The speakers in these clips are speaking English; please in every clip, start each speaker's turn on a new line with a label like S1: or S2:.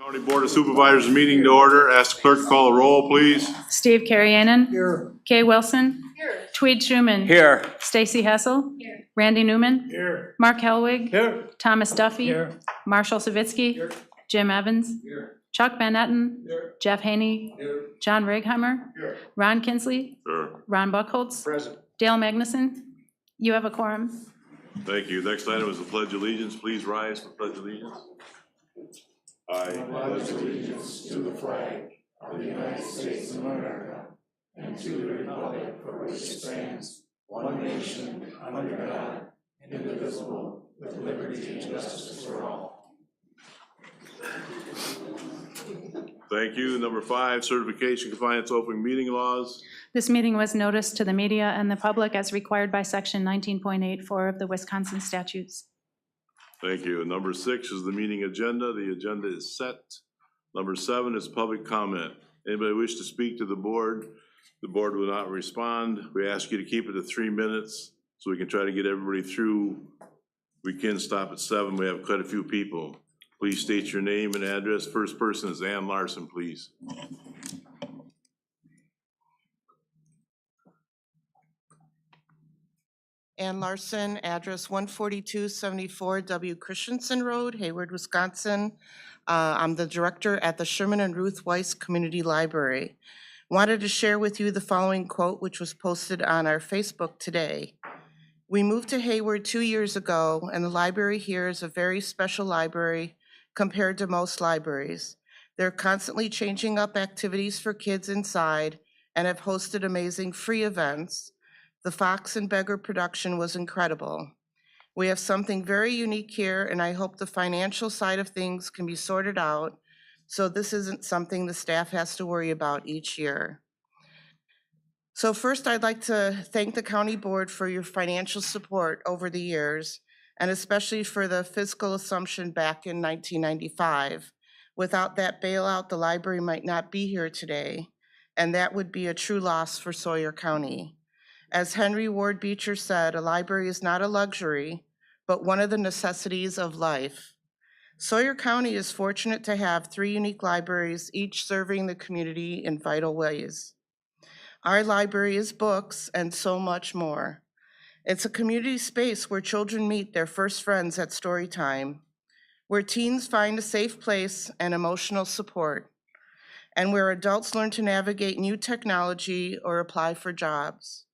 S1: County Board of Supervisors meeting to order. Ask clerk to call the roll, please.
S2: Steve Carrianen.
S3: Here.
S2: Kay Wilson.
S3: Here.
S2: Tweed Truman.
S3: Here.
S2: Stacy Hessel.
S3: Here.
S2: Randy Newman.
S3: Here.
S2: Mark Helwig.
S3: Here.
S2: Thomas Duffy.
S3: Here.
S2: Marshall Savitsky.
S3: Here.
S2: Jim Evans.
S3: Here.
S2: Chuck Van Etten.
S3: Here.
S2: Jeff Haney.
S3: Here.
S2: John Righeimer.
S3: Here.
S2: Ron Kinsley.
S1: Sure.
S2: Ron Buckholz.
S3: Present.
S2: Dale Magnuson. You have a quorum.
S1: Thank you. Next item is the Pledge of Allegiance. Please rise for Pledge of Allegiance. I
S4: pledge allegiance to the flag of the United States of America and to the republic for which it stands, one nation, under God, indivisible, with liberty and justice for all.
S1: Thank you. Number 5, certification compliance open meeting laws.
S2: This meeting was noticed to the media and the public as required by section 19.84 of the Wisconsin statutes.
S1: Thank you. And number 6 is the meeting agenda. The agenda is set. Number 7 is public comment. Anybody wish to speak to the board? The board will not respond. We ask you to keep it to 3 minutes so we can try to get everybody through. We can stop at 7. We have quite a few people. Please state your name and address. First person is Ann Larson, please.
S5: Ann Larson, address 14274 W. Christensen Road, Hayward, Wisconsin. I'm the director at the Sherman and Ruth Weiss Community Library. Wanted to share with you the following quote, which was posted on our Facebook today. We moved to Hayward 2 years ago, and the library here is a very special library compared to most libraries. They're constantly changing up activities for kids inside and have hosted amazing free events. The Fox and Beggar production was incredible. We have something very unique here, and I hope the financial side of things can be sorted out so this isn't something the staff has to worry about each year. So first, I'd like to thank the county board for your financial support over the years, and especially for the fiscal assumption back in 1995. Without that bailout, the library might not be here today, and that would be a true loss for Sawyer County. As Henry Ward Beecher said, a library is not a luxury, but one of the necessities of life. Sawyer County is fortunate to have 3 unique libraries, each serving the community in vital ways. Our library is books and so much more. It's a community space where children meet their first friends at story time, where teens find a safe place and emotional support, and where adults learn to navigate new technology or apply for jobs.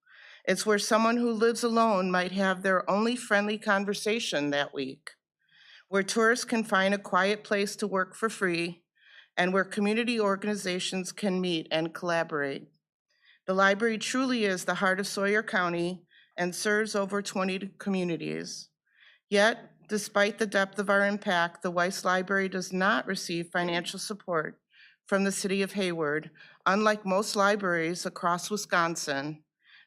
S5: It's where someone who lives alone might have their only friendly conversation that week, where tourists can find a quiet place to work for free, and where community organizations can meet and collaborate. The library truly is the heart of Sawyer County and serves over 20 communities. Yet, despite the depth of our impact, the Weiss Library does not receive financial support from the city of Hayward, unlike most libraries across Wisconsin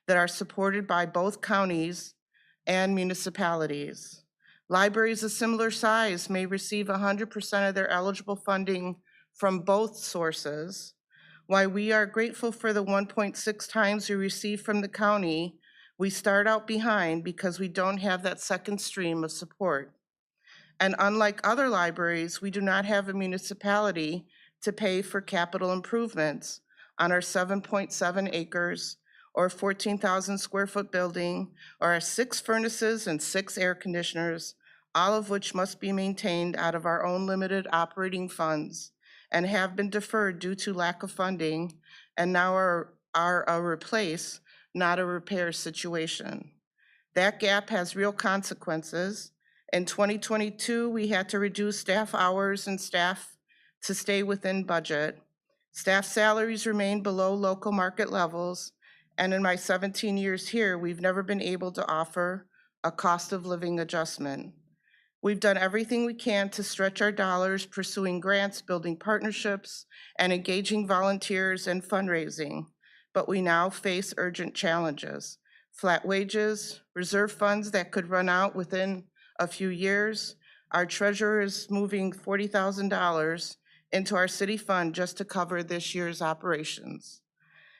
S5: that are supported by both counties and municipalities. Libraries of similar size may receive 100% of their eligible funding from both sources. While we are grateful for the 1.6 times we receive from the county, we start out behind because we don't have that second stream of support. And unlike other libraries, we do not have a municipality to pay for capital improvements on our 7.7 acres or 14,000 square foot building, or our 6 furnaces and 6 air conditioners, all of which must be maintained out of our own limited operating funds and have been deferred due to lack of funding, and now are a replace, not a repair situation. That gap has real consequences. In 2022, we had to reduce staff hours and staff to stay within budget. Staff salaries remain below local market levels, and in my 17 years here, we've never been able to offer a cost of living adjustment. We've done everything we can to stretch our dollars, pursuing grants, building partnerships, and engaging volunteers and fundraising, but we now face urgent challenges. Flat wages, reserve funds that could run out within a few years. Our treasurer is moving $40,000 into our city fund just to cover this year's operations,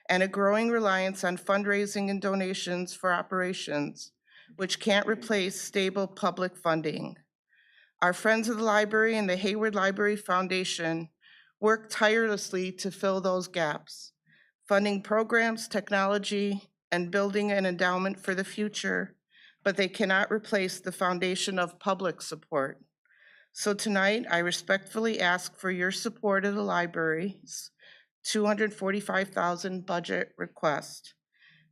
S5: and a growing reliance on fundraising and donations for operations, which can't replace stable public funding. Our Friends of the Library and the Hayward Library Foundation work tirelessly to fill those gaps, funding programs, technology, and building an endowment for the future, but they cannot replace the foundation of public support. So tonight, I respectfully ask for your support of the library's $245,000 budget request.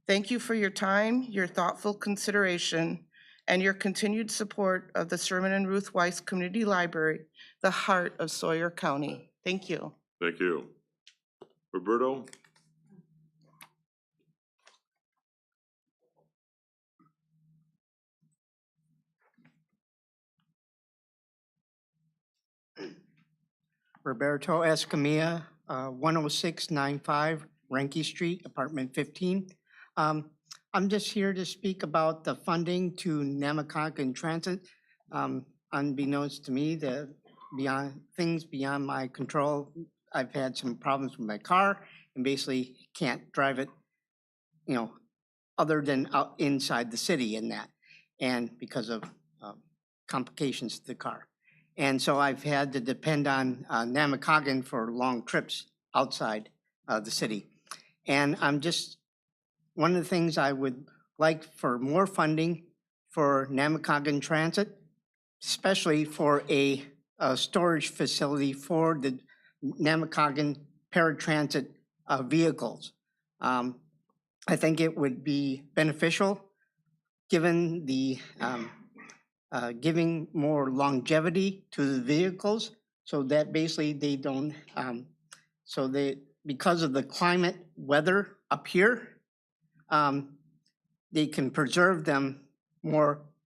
S5: Thank you for your time, your thoughtful consideration, and your continued support of the Sherman and Ruth Weiss Community Library, the heart of Sawyer County. Thank you.
S1: Thank you. Roberto?
S3: Roberto Escamilla, 10695 Ranky Street, apartment 15. I'm just here to speak about the funding to Namaquagan Transit. Unbeknownst to me, things beyond my control. I've had some problems with my car and basically can't drive it, other than out inside the city and that, and because of complications to the car. And so I've had to depend on Namaquagan for long trips outside the city. And one of the things I would like for more funding for Namaquagan Transit, especially for a storage facility for the Namaquagan paratransit vehicles. I think it would be beneficial given the giving more longevity to the vehicles so that basically they don't, because of the climate weather up here, they can preserve them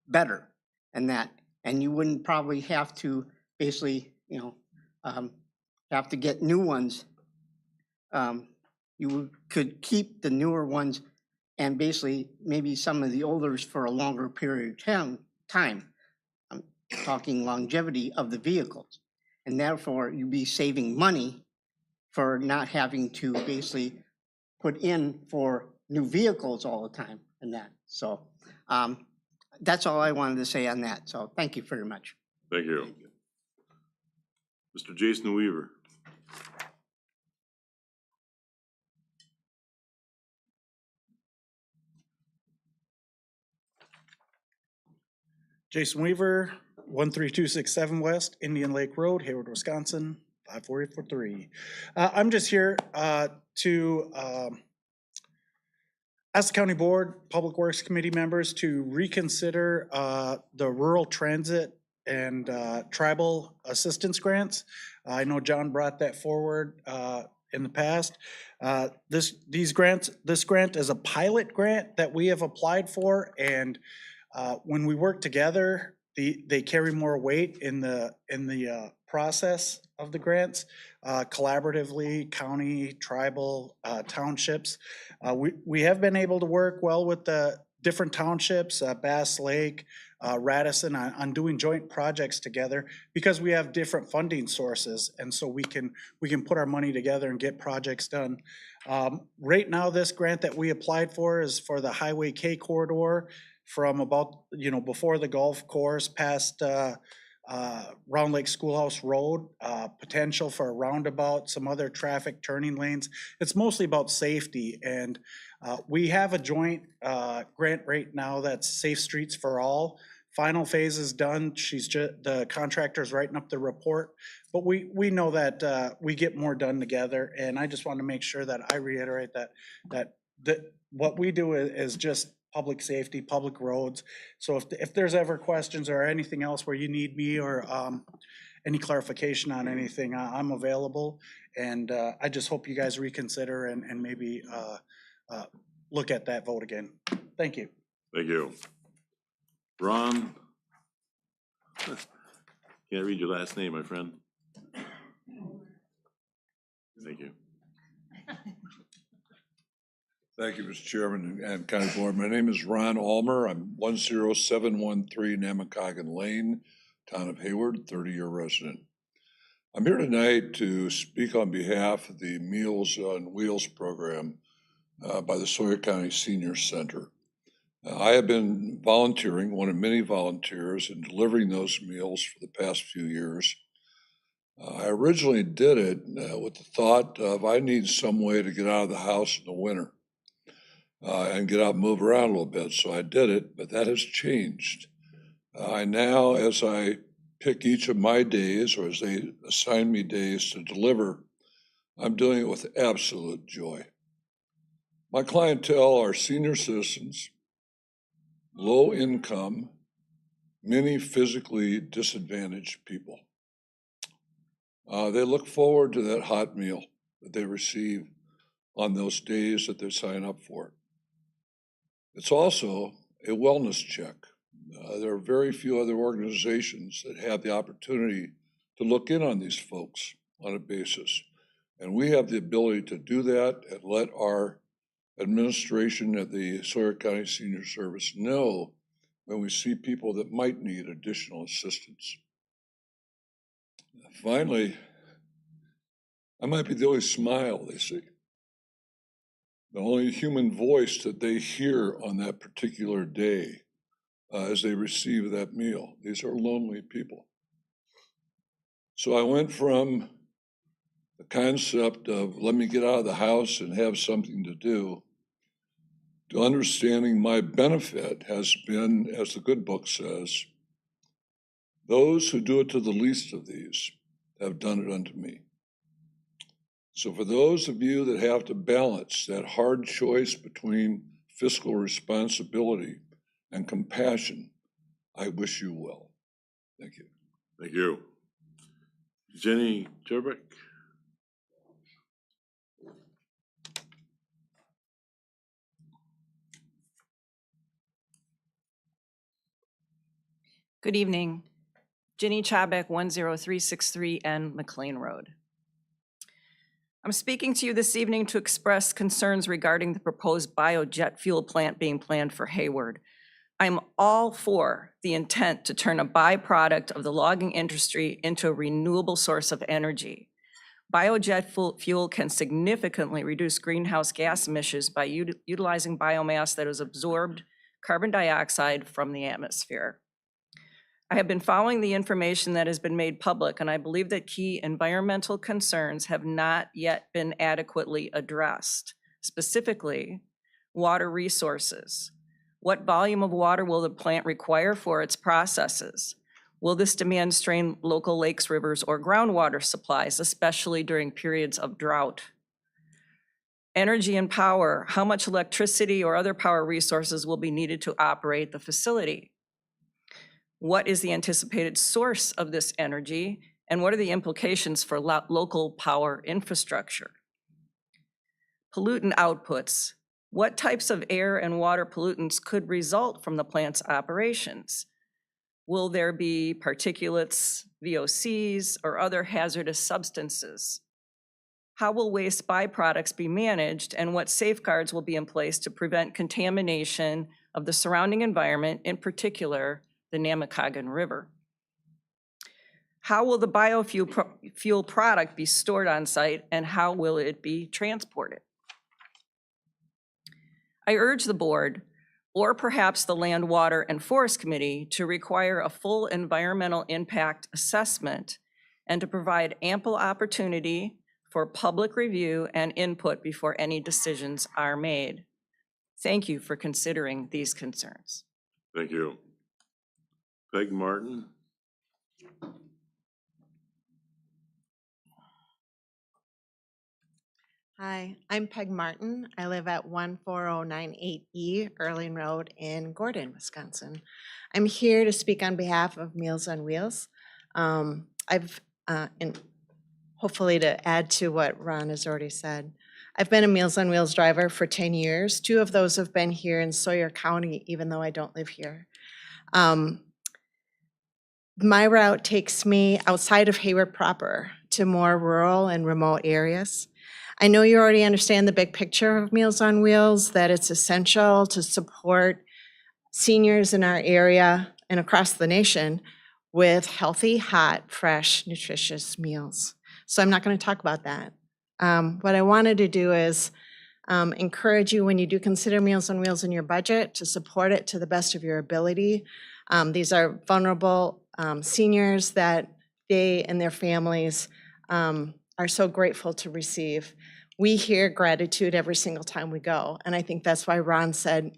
S3: better and that. And you wouldn't probably have to basically, have to get new ones. You could keep the newer ones and basically maybe some of the olders for a longer period of time. I'm talking longevity of the vehicles. And therefore you'd be saving money for not having to basically put in for new vehicles all the time and that. So that's all I wanted to say on that. So thank you very much.
S1: Thank you. Mr. Jason Weaver.
S6: Jason Weaver, 13267 West Indian Lake Road, Hayward, Wisconsin, 54843. I'm just here to ask the County Board, Public Works Committee members to reconsider the rural transit and tribal assistance grants. I know John brought that forward in the past. This grant is a pilot grant that we have applied for, and when we work together, they carry more weight in the process of the grants, collaboratively, county, tribal, townships. We have been able to work well with the different townships, Bass Lake, Radisson, on doing joint projects together because we have different funding sources, and so we can put our money together and get projects done. Right now, this grant that we applied for is for the Highway K corridor from about, before the golf course past Round Lake Schoolhouse Road, potential for a roundabout, some other traffic turning lanes. It's mostly about safety, and we have a joint grant right now that's Safe Streets for All. Final phase is done. The contractor's writing up the report, but we know that we get more done together, and I just want to make sure that I reiterate that what we do is just public safety, public roads. So if there's ever questions or anything else where you need me or any clarification on anything, I'm available. And I just hope you guys reconsider and maybe look at that vote again. Thank you.
S1: Thank you. Ron? Can't read your last name, my friend. Thank you.
S7: Thank you, Mr. Chairman and County Board. My name is Ron Almer. I'm 10713 Namaquagan Lane, town of Hayward, 30-year resident. I'm here tonight to speak on behalf of the Meals on Wheels program by the Sawyer County Senior Center. I have been volunteering, one of many volunteers, in delivering those meals for the past few years. I originally did it with the thought of I need some way to get out of the house in the winter and get out and move around a little bit. So I did it, but that has changed. I now, as I pick each of my days or as they assign me days to deliver, I'm doing it with absolute joy. My clientele are senior citizens, low income, many physically disadvantaged people. They look forward to that hot meal that they receive on those days that they sign up for it. It's also a wellness check. There are very few other organizations that have the opportunity to look in on these folks on a basis. And we have the ability to do that and let our administration at the Sawyer County Senior Service know when we see people that might need additional assistance. Finally, I might be the only smile they see, the only human voice that they hear on that particular day as they receive that meal. These are lonely people. So I went from the concept of let me get out of the house and have something to do to understanding my benefit has been, as the good book says, those who do it to the least of these have done it unto me. So for those of you that have to balance that hard choice between fiscal responsibility and compassion, I wish you well. Thank you.
S1: Thank you. Jenny Jerbeck?
S8: Good evening. Ginny Chabek, 10363 N McLean Road. I'm speaking to you this evening to express concerns regarding the proposed biojet fuel plant being planned for Hayward. I'm all for the intent to turn a byproduct of the logging industry into a renewable source of energy. Biojet fuel can significantly reduce greenhouse gas emissions by utilizing biomass that has absorbed carbon dioxide from the atmosphere. I have been following the information that has been made public, and I believe that key environmental concerns have not yet been adequately addressed. Specifically, water resources. What volume of water will the plant require for its processes? Will this demand strain local lakes, rivers, or groundwater supplies, especially during periods of drought? Energy and power. How much electricity or other power resources will be needed to operate the facility? What is the anticipated source of this energy, and what are the implications for local power infrastructure? Pollutant outputs. What types of air and water pollutants could result from the plant's operations? Will there be particulates, VOCs, or other hazardous substances? How will waste byproducts be managed, and what safeguards will be in place to prevent contamination of the surrounding environment, in particular, the Namakagon River? How will the biofuel product be stored on site, and how will it be transported? I urge the board, or perhaps the Land, Water, and Forest Committee, to require a full environmental impact assessment and to provide ample opportunity for public review and input before any decisions are made. Thank you for considering these concerns.
S1: Thank you. Peg Martin?
S9: Hi, I'm Peg Martin. I live at 14098E Erling Road in Gordon, Wisconsin. I'm here to speak on behalf of Meals on Wheels. And hopefully to add to what Ron has already said. I've been a Meals on Wheels driver for 10 years. 2 of those have been here in Sawyer County, even though I don't live here. My route takes me outside of Hayward proper to more rural and remote areas. I know you already understand the big picture of Meals on Wheels, that it's essential to support seniors in our area and across the nation with healthy, hot, fresh, nutritious meals. So I'm not going to talk about that. What I wanted to do is Encourage you, when you do consider Meals on Wheels in your budget, to support it to the best of your ability. These are vulnerable seniors that they and their families are so grateful to receive. We hear gratitude every single time we go, and I think that's why Ron said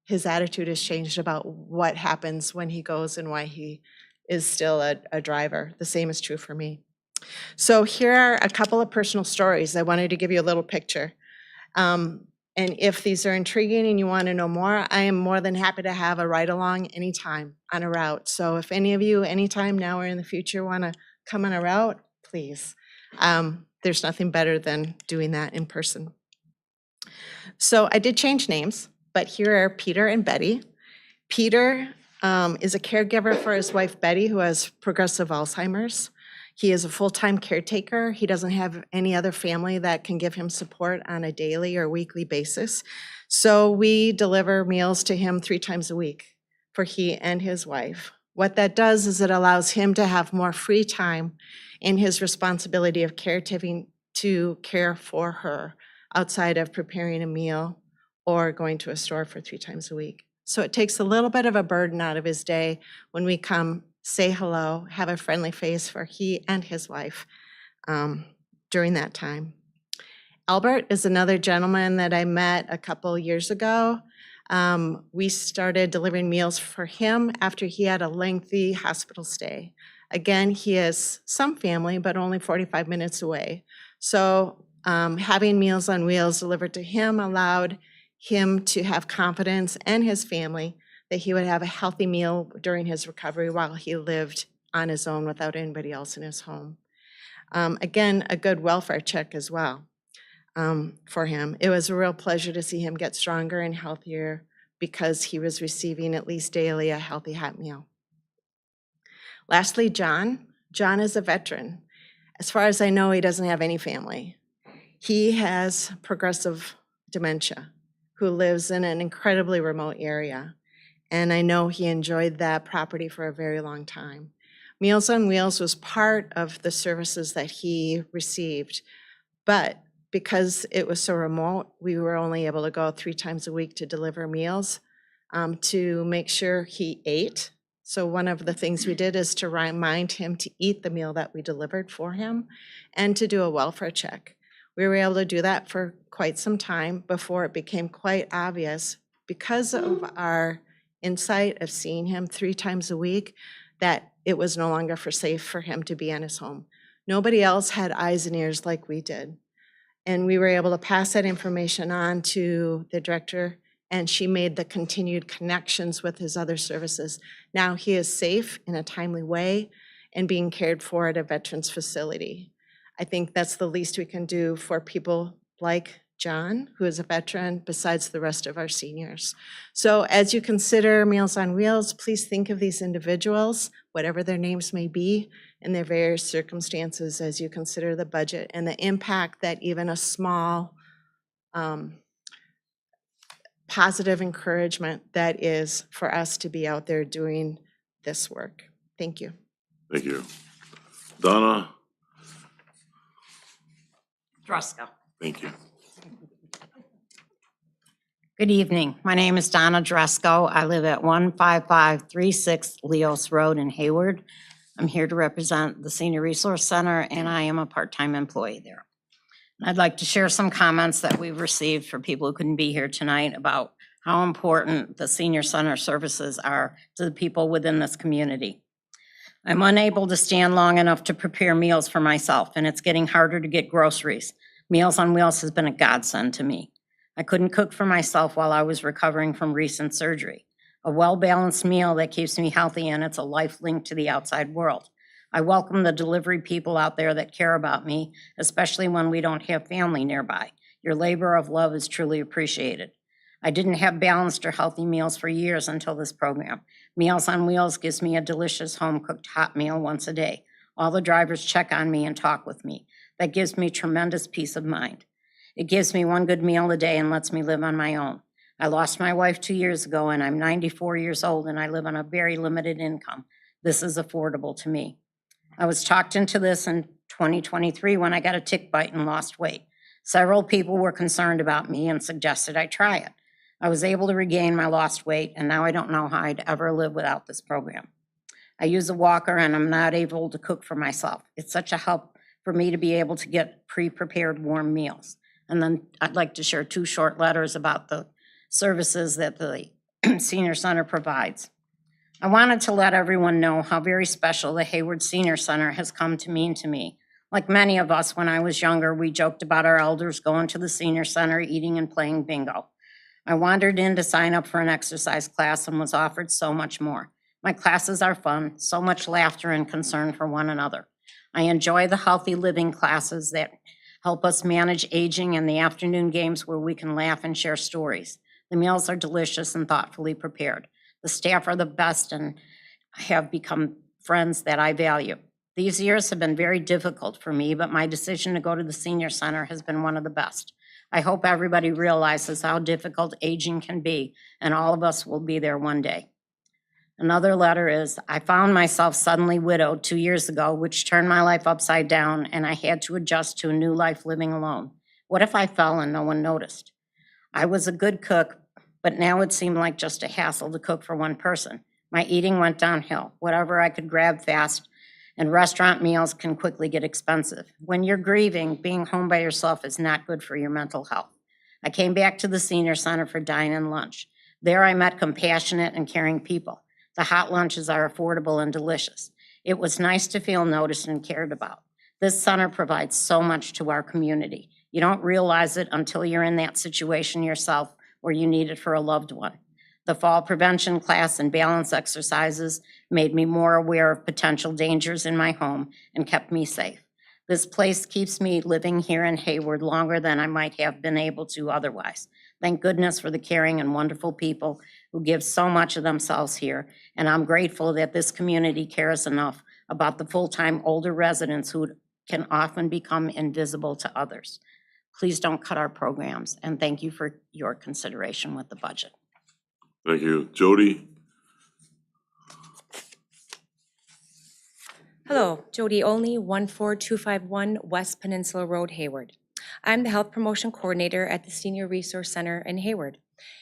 S9: his attitude has changed about what happens when he goes and why he is still a driver. The same is true for me. So here are a couple of personal stories. I wanted to give you a little picture. And if these are intriguing and you want to know more, I am more than happy to have a ride-along anytime on a route. So if any of you, anytime now or in the future, want to come on a route, please. There's nothing better than doing that in person. So I did change names, but here are Peter and Betty. Peter is a caregiver for his wife Betty, who has progressive Alzheimer's. He is a full-time caretaker. He doesn't have any other family that can give him support on a daily or weekly basis. So we deliver meals to him 3 times a week for he and his wife. What that does is it allows him to have more free time in his responsibility of caretaking to care for her outside of preparing a meal or going to a store for 3 times a week. So it takes a little bit of a burden out of his day when we come, say hello, have a friendly face for he and his wife during that time. Albert is another gentleman that I met a couple years ago. We started delivering meals for him after he had a lengthy hospital stay. Again, he has some family, but only 45 minutes away. So having Meals on Wheels delivered to him allowed him to have confidence, and his family, that he would have a healthy meal during his recovery while he lived on his own without anybody else in his home. Again, a good welfare check as well for him. It was a real pleasure to see him get stronger and healthier because he was receiving at least daily a healthy hot meal. Lastly, John. John is a veteran. As far as I know, he doesn't have any family. He has progressive dementia, who lives in an incredibly remote area. And I know he enjoyed that property for a very long time. Meals on Wheels was part of the services that he received, but because it was so remote, we were only able to go 3 times a week to deliver meals to make sure he ate. So one of the things we did is to remind him to eat the meal that we delivered for him and to do a welfare check. We were able to do that for quite some time before it became quite obvious, because of our insight of seeing him 3 times a week, that it was no longer safe for him to be in his home. Nobody else had eyes and ears like we did. And we were able to pass that information on to the director, and she made the continued connections with his other services. Now he is safe in a timely way and being cared for at a veterans facility. I think that's the least we can do for people like John, who is a veteran, besides the rest of our seniors. So as you consider Meals on Wheels, please think of these individuals, whatever their names may be, in their various circumstances as you consider the budget and the impact that even a small positive encouragement that is for us to be out there doing this work. Thank you.
S1: Thank you. Donna?
S10: Drusko.
S1: Thank you.
S10: Good evening. My name is Donna Drusko. I live at 15536 Leos Road in Hayward. I'm here to represent the Senior Resource Center, and I am a part-time employee there. I'd like to share some comments that we've received for people who couldn't be here tonight about how important the Senior Center services are to the people within this community. I'm unable to stand long enough to prepare meals for myself, and it's getting harder to get groceries. Meals on Wheels has been a godsend to me. I couldn't cook for myself while I was recovering from recent surgery. A well-balanced meal that keeps me healthy, and it's a life link to the outside world. I welcome the delivery people out there that care about me, especially when we don't have family nearby. Your labor of love is truly appreciated. I didn't have balanced or healthy meals for years until this program. Meals on Wheels gives me a delicious home-cooked hot meal once a day. All the drivers check on me and talk with me. That gives me tremendous peace of mind. It gives me one good meal a day and lets me live on my own. I lost my wife 2 years ago, and I'm 94 years old, and I live on a very limited income. This is affordable to me. I was talked into this in 2023 when I got a tick bite and lost weight. Several people were concerned about me and suggested I try it. I was able to regain my lost weight, and now I don't know how I'd ever live without this program. I use a walker and I'm not able to cook for myself. It's such a help for me to be able to get pre-prepared warm meals. And then I'd like to share 2 short letters about the services that the Senior Center provides. I wanted to let everyone know how very special the Hayward Senior Center has come to mean to me. Like many of us, when I was younger, we joked about our elders going to the Senior Center, eating and playing bingo. I wandered in to sign up for an exercise class and was offered so much more. My classes are fun, so much laughter and concern for one another. I enjoy the healthy living classes that help us manage aging and the afternoon games where we can laugh and share stories. The meals are delicious and thoughtfully prepared. The staff are the best and have become friends that I value. These years have been very difficult for me, but my decision to go to the Senior Center has been one of the best. I hope everybody realizes how difficult aging can be, and all of us will be there one day. Another letter is, I found myself suddenly widowed 2 years ago, which turned my life upside down, and I had to adjust to a new life living alone. What if I fell and no one noticed? I was a good cook, but now it seemed like just a hassle to cook for one person. My eating went downhill. Whatever I could grab fast, and restaurant meals can quickly get expensive. When you're grieving, being home by yourself is not good for your mental health. I came back to the Senior Center for dine and lunch. There I met compassionate and caring people. The hot lunches are affordable and delicious. It was nice to feel noticed and cared about. This center provides so much to our community. You don't realize it until you're in that situation yourself where you need it for a loved one. The fall prevention class and balance exercises made me more aware of potential dangers in my home and kept me safe. This place keeps me living here in Hayward longer than I might have been able to otherwise. Thank goodness for the caring and wonderful people who give so much of themselves here, and I'm grateful that this community cares enough about the full-time older residents who can often become invisible to others. Please don't cut our programs, and thank you for your consideration with the budget.
S1: Thank you. Jody?
S11: Hello, Jody Olney, 14251 West Peninsula Road, Hayward. I'm the Health Promotion Coordinator at the Senior Resource Center in Hayward,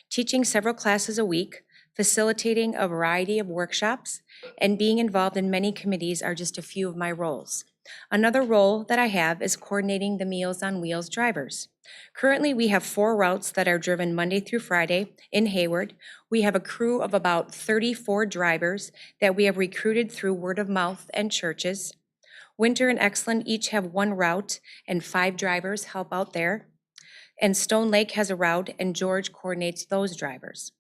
S11: teaching several classes a week, facilitating a variety of workshops, and being involved in many committees are just a few of my roles. Another role that I have is coordinating the Meals on Wheels drivers. Currently, we have 4 routes that are driven Monday through Friday in Hayward. We have a crew of about 34 drivers that we have recruited through word of mouth and churches. Winter and Excellent each have 1 route and 5 drivers help out there. And Stone Lake has a route and George coordinates those drivers.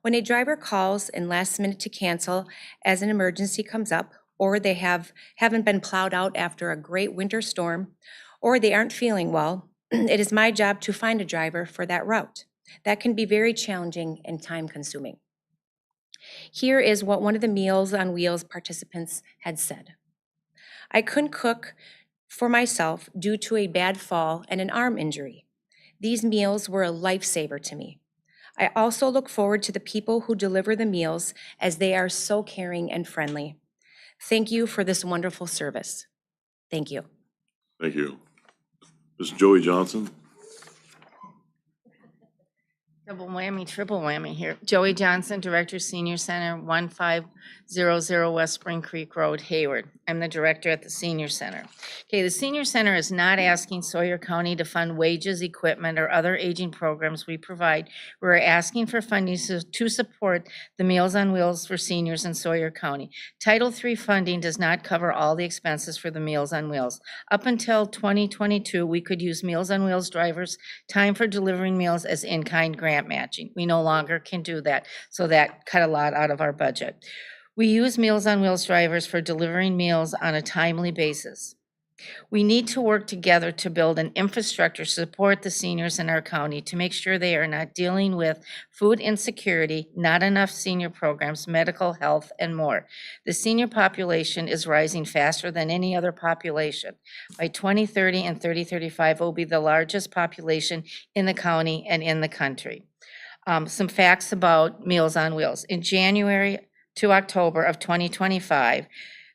S11: When a driver calls and last minute to cancel as an emergency comes up, or they haven't been plowed out after a great winter storm, or they aren't feeling well, it is my job to find a driver for that route. That can be very challenging and time-consuming. Here is what one of the Meals on Wheels participants had said. I couldn't cook for myself due to a bad fall and an arm injury. These meals were a lifesaver to me. I also look forward to the people who deliver the meals as they are so caring and friendly. Thank you for this wonderful service. Thank you.
S1: Thank you. Ms. Joey Johnson?
S12: Double whammy, triple whammy here. Joey Johnson, Director, Senior Center, 1500 West Spring Creek Road, Hayward. I'm the director at the Senior Center. Okay, the Senior Center is not asking Sawyer County to fund wages, equipment, or other aging programs we provide. We're asking for funding to support the Meals on Wheels for seniors in Sawyer County. Title III funding does not cover all the expenses for the Meals on Wheels. Up until 2022, we could use Meals on Wheels drivers' time for delivering meals as in-kind grant matching. We no longer can do that, so that cut a lot out of our budget. We use Meals on Wheels drivers for delivering meals on a timely basis. We need to work together to build an infrastructure to support the seniors in our county to make sure they are not dealing with food insecurity, not enough senior programs, medical health, and more. The senior population is rising faster than any other population. By 2030 and 2035, it will be the largest population in the county and in the country. Some facts about Meals on Wheels. In January to October of 2025,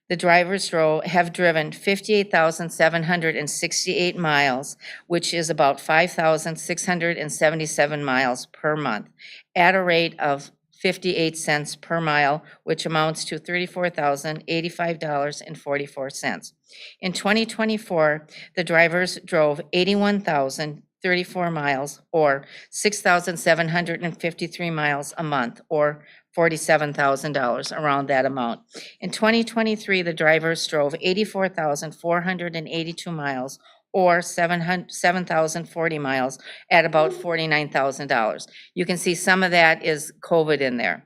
S12: the drivers have driven 58,768 miles, which is about 5,677 miles per month, at a rate of 58 cents per mile, which amounts to $34,085.44. In 2024, the drivers drove 81,034 miles, or 6,753 miles a month, or $47,000, around that amount. In 2023, the drivers drove 84,482 miles, or 7,040 miles, at about $49,000. You can see some of that is COVID in there.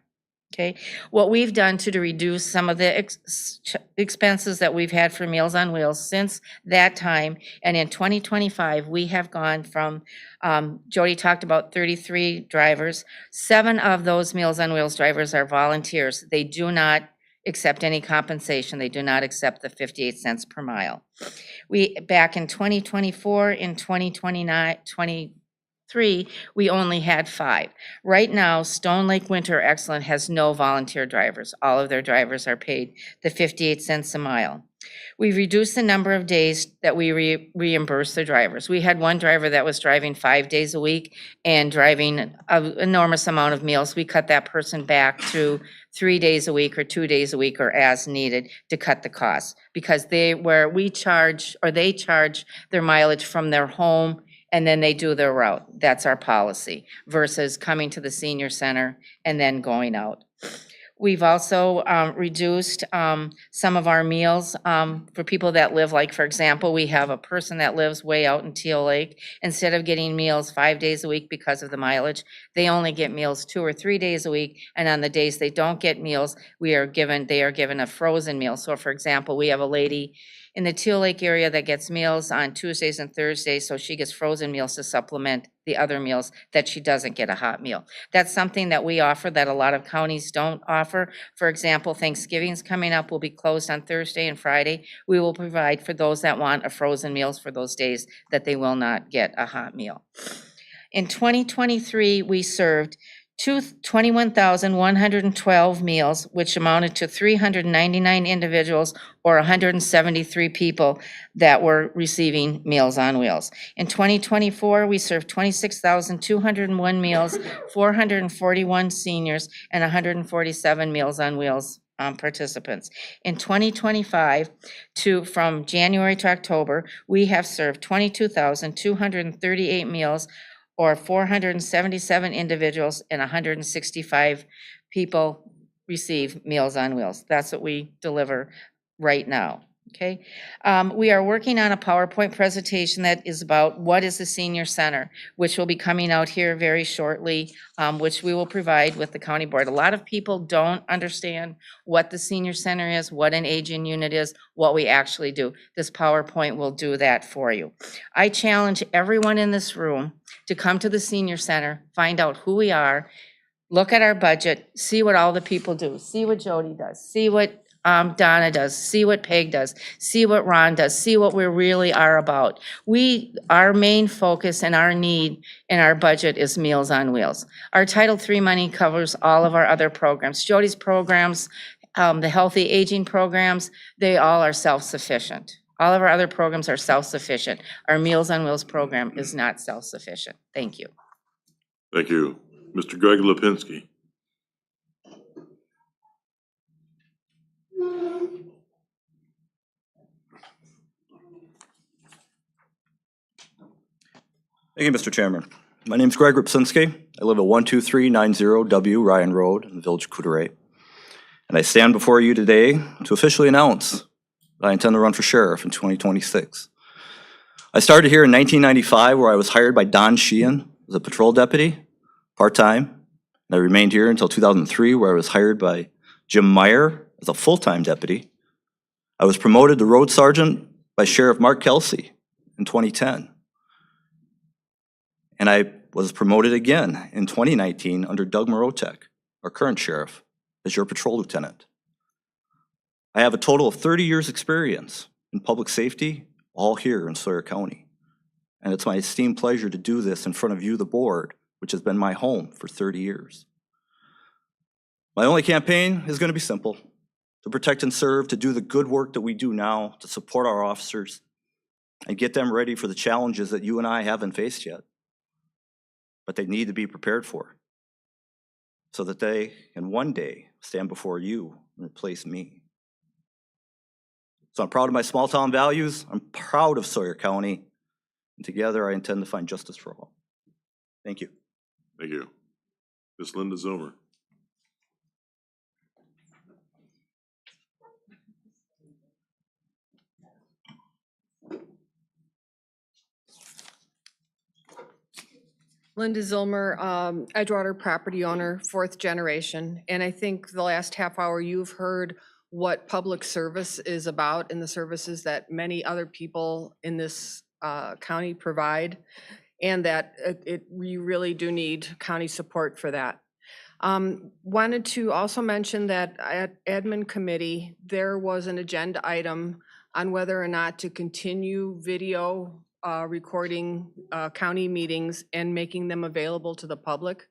S12: Okay, what we've done to reduce some of the expenses that we've had for Meals on Wheels since that time, and in 2025, we have gone from, Jody talked about 33 drivers. 7 of those Meals on Wheels drivers are volunteers. They do not accept any compensation. They do not accept the 58 cents per mile. Back in 2024, in 2023, we only had 5. Right now, Stone Lake Winter Excellent has no volunteer drivers. All of their drivers are paid the 58 cents a mile. We've reduced the number of days that we reimburse the drivers. We had one driver that was driving 5 days a week and driving an enormous amount of meals. We cut that person back to 3 days a week or 2 days a week, or as needed, to cut the costs, because they charge their mileage from their home, and then they do their route. That's our policy, versus coming to the senior center and then going out. We've also reduced some of our meals for people that live, like, for example, we have a person that lives way out in Teal Lake. Instead of getting meals 5 days a week because of the mileage, they only get meals 2 or 3 days a week. And on the days they don't get meals, they are given a frozen meal. So for example, we have a lady in the Teal Lake area that gets meals on Tuesdays and Thursdays, so she gets frozen meals to supplement the other meals that she doesn't get a hot meal. That's something that we offer that a lot of counties don't offer. For example, Thanksgiving's coming up, we'll be closed on Thursday and Friday. We will provide for those that want a frozen meals for those days that they will not get a hot meal. In 2023, we served 21,112 meals, which amounted to 399 individuals, or 173 people that were receiving Meals on Wheels. In 2024, we served 26,201 meals, 441 seniors, and 147 Meals on Wheels participants. In 2025, from January to October, we have served 22,238 meals, or 477 individuals, and 165 people receive Meals on Wheels. That's what we deliver right now, okay? We are working on a PowerPoint presentation that is about what is the senior center, which will be coming out here very shortly, which we will provide with the county board. A lot of people don't understand what the senior center is, what an aging unit is, what we actually do. This PowerPoint will do that for you. I challenge everyone in this room to come to the senior center, find out who we are, look at our budget, see what all the people do, see what Jody does, see what Donna does, see what Peg does, see what Ron does, see what we really are about. Our main focus and our need in our budget is Meals on Wheels. Our Title III money covers all of our other programs. Jody's programs, the healthy aging programs, they all are self-sufficient. All of our other programs are self-sufficient. Our Meals on Wheels program is not self-sufficient. Thank you.
S1: Thank you. Mr. Greg Lipinski.
S13: Thank you, Mr. Chairman. My name is Greg Ripsinski. I live at 12390 Ryan Road in the village of Coudray. And I stand before you today to officially announce that I intend to run for sheriff in 2026. I started here in 1995, where I was hired by Don Sheehan as a patrol deputy, part-time. And I remained here until 2003, where I was hired by Jim Meyer as a full-time deputy. I was promoted to road sergeant by Sheriff Mark Kelsey in 2010. And I was promoted again in 2019 under Doug Morotek, our current sheriff, as your patrol lieutenant. I have a total of 30 years' experience in public safety, all here in Sawyer County. And it's my esteemed pleasure to do this in front of you, the board, which has been my home for 30 years. My only campaign is going to be simple. to protect and serve, to do the good work that we do now, to support our officers and get them ready for the challenges that you and I haven't faced yet, but they need to be prepared for, so that they can one day stand before you and replace me. So I'm proud of my small town values. I'm proud of Sawyer County. And together I intend to find justice for all. Thank you.
S1: Thank you. Ms. Linda Zomer.
S14: Linda Zilmer, Edgewater property owner, 4th generation. And I think the last half hour you've heard what public service is about and the services that many other people in this county provide, and that we really do need county support for that. Wanted to also mention that at admin committee, there was an agenda item on whether or not to continue video recording county meetings and making them available to the public.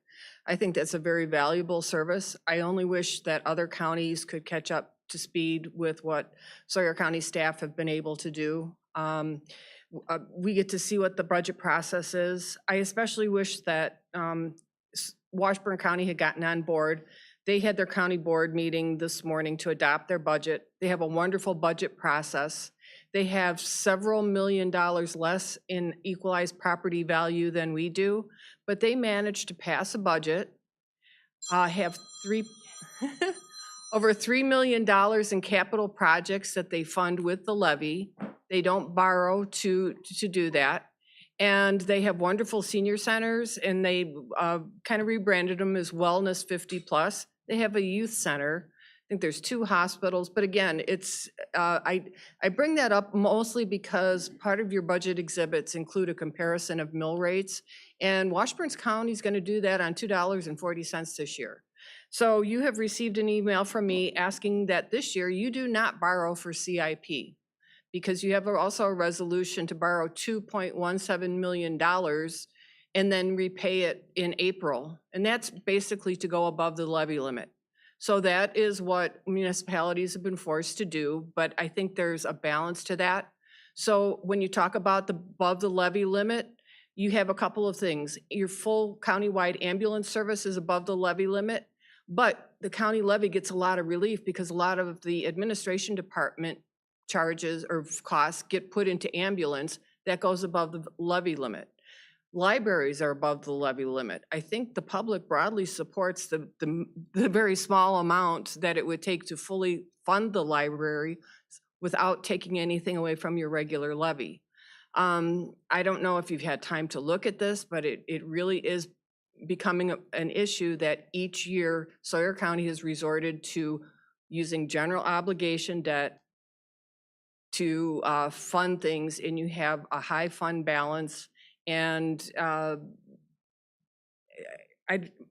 S14: I think that's a very valuable service. I only wish that other counties could catch up to speed with what Sawyer County staff have been able to do. We get to see what the budget process is. I especially wish that Washburn County had gotten on board. They had their county board meeting this morning to adopt their budget. They have a wonderful budget process. They have several $1 million less in equalized property value than we do, but they managed to pass a budget, have over $3 million in capital projects that they fund with the levy. They don't borrow to do that. And they have wonderful senior centers, and they kind of rebranded them as Wellness 50+. They have a youth center. I think there's 2 hospitals, but again, it's I bring that up mostly because part of your budget exhibits include a comparison of mill rates, and Washburn County is going to do that on $2.40 this year. So you have received an email from me asking that this year you do not borrow for CIP, because you have also a resolution to borrow $2.17 million and then repay it in April. And that's basically to go above the levy limit. So that is what municipalities have been forced to do, but I think there's a balance to that. So when you talk about the above the levy limit, you have a couple of things. Your full countywide ambulance service is above the levy limit, but the county levy gets a lot of relief because a lot of the administration department charges or costs get put into ambulance that goes above the levy limit. Libraries are above the levy limit. I think the public broadly supports the very small amount that it would take to fully fund the library without taking anything away from your regular levy. I don't know if you've had time to look at this, but it really is becoming an issue that each year Sawyer County has resorted to using general obligation debt to fund things, and you have a high fund balance. And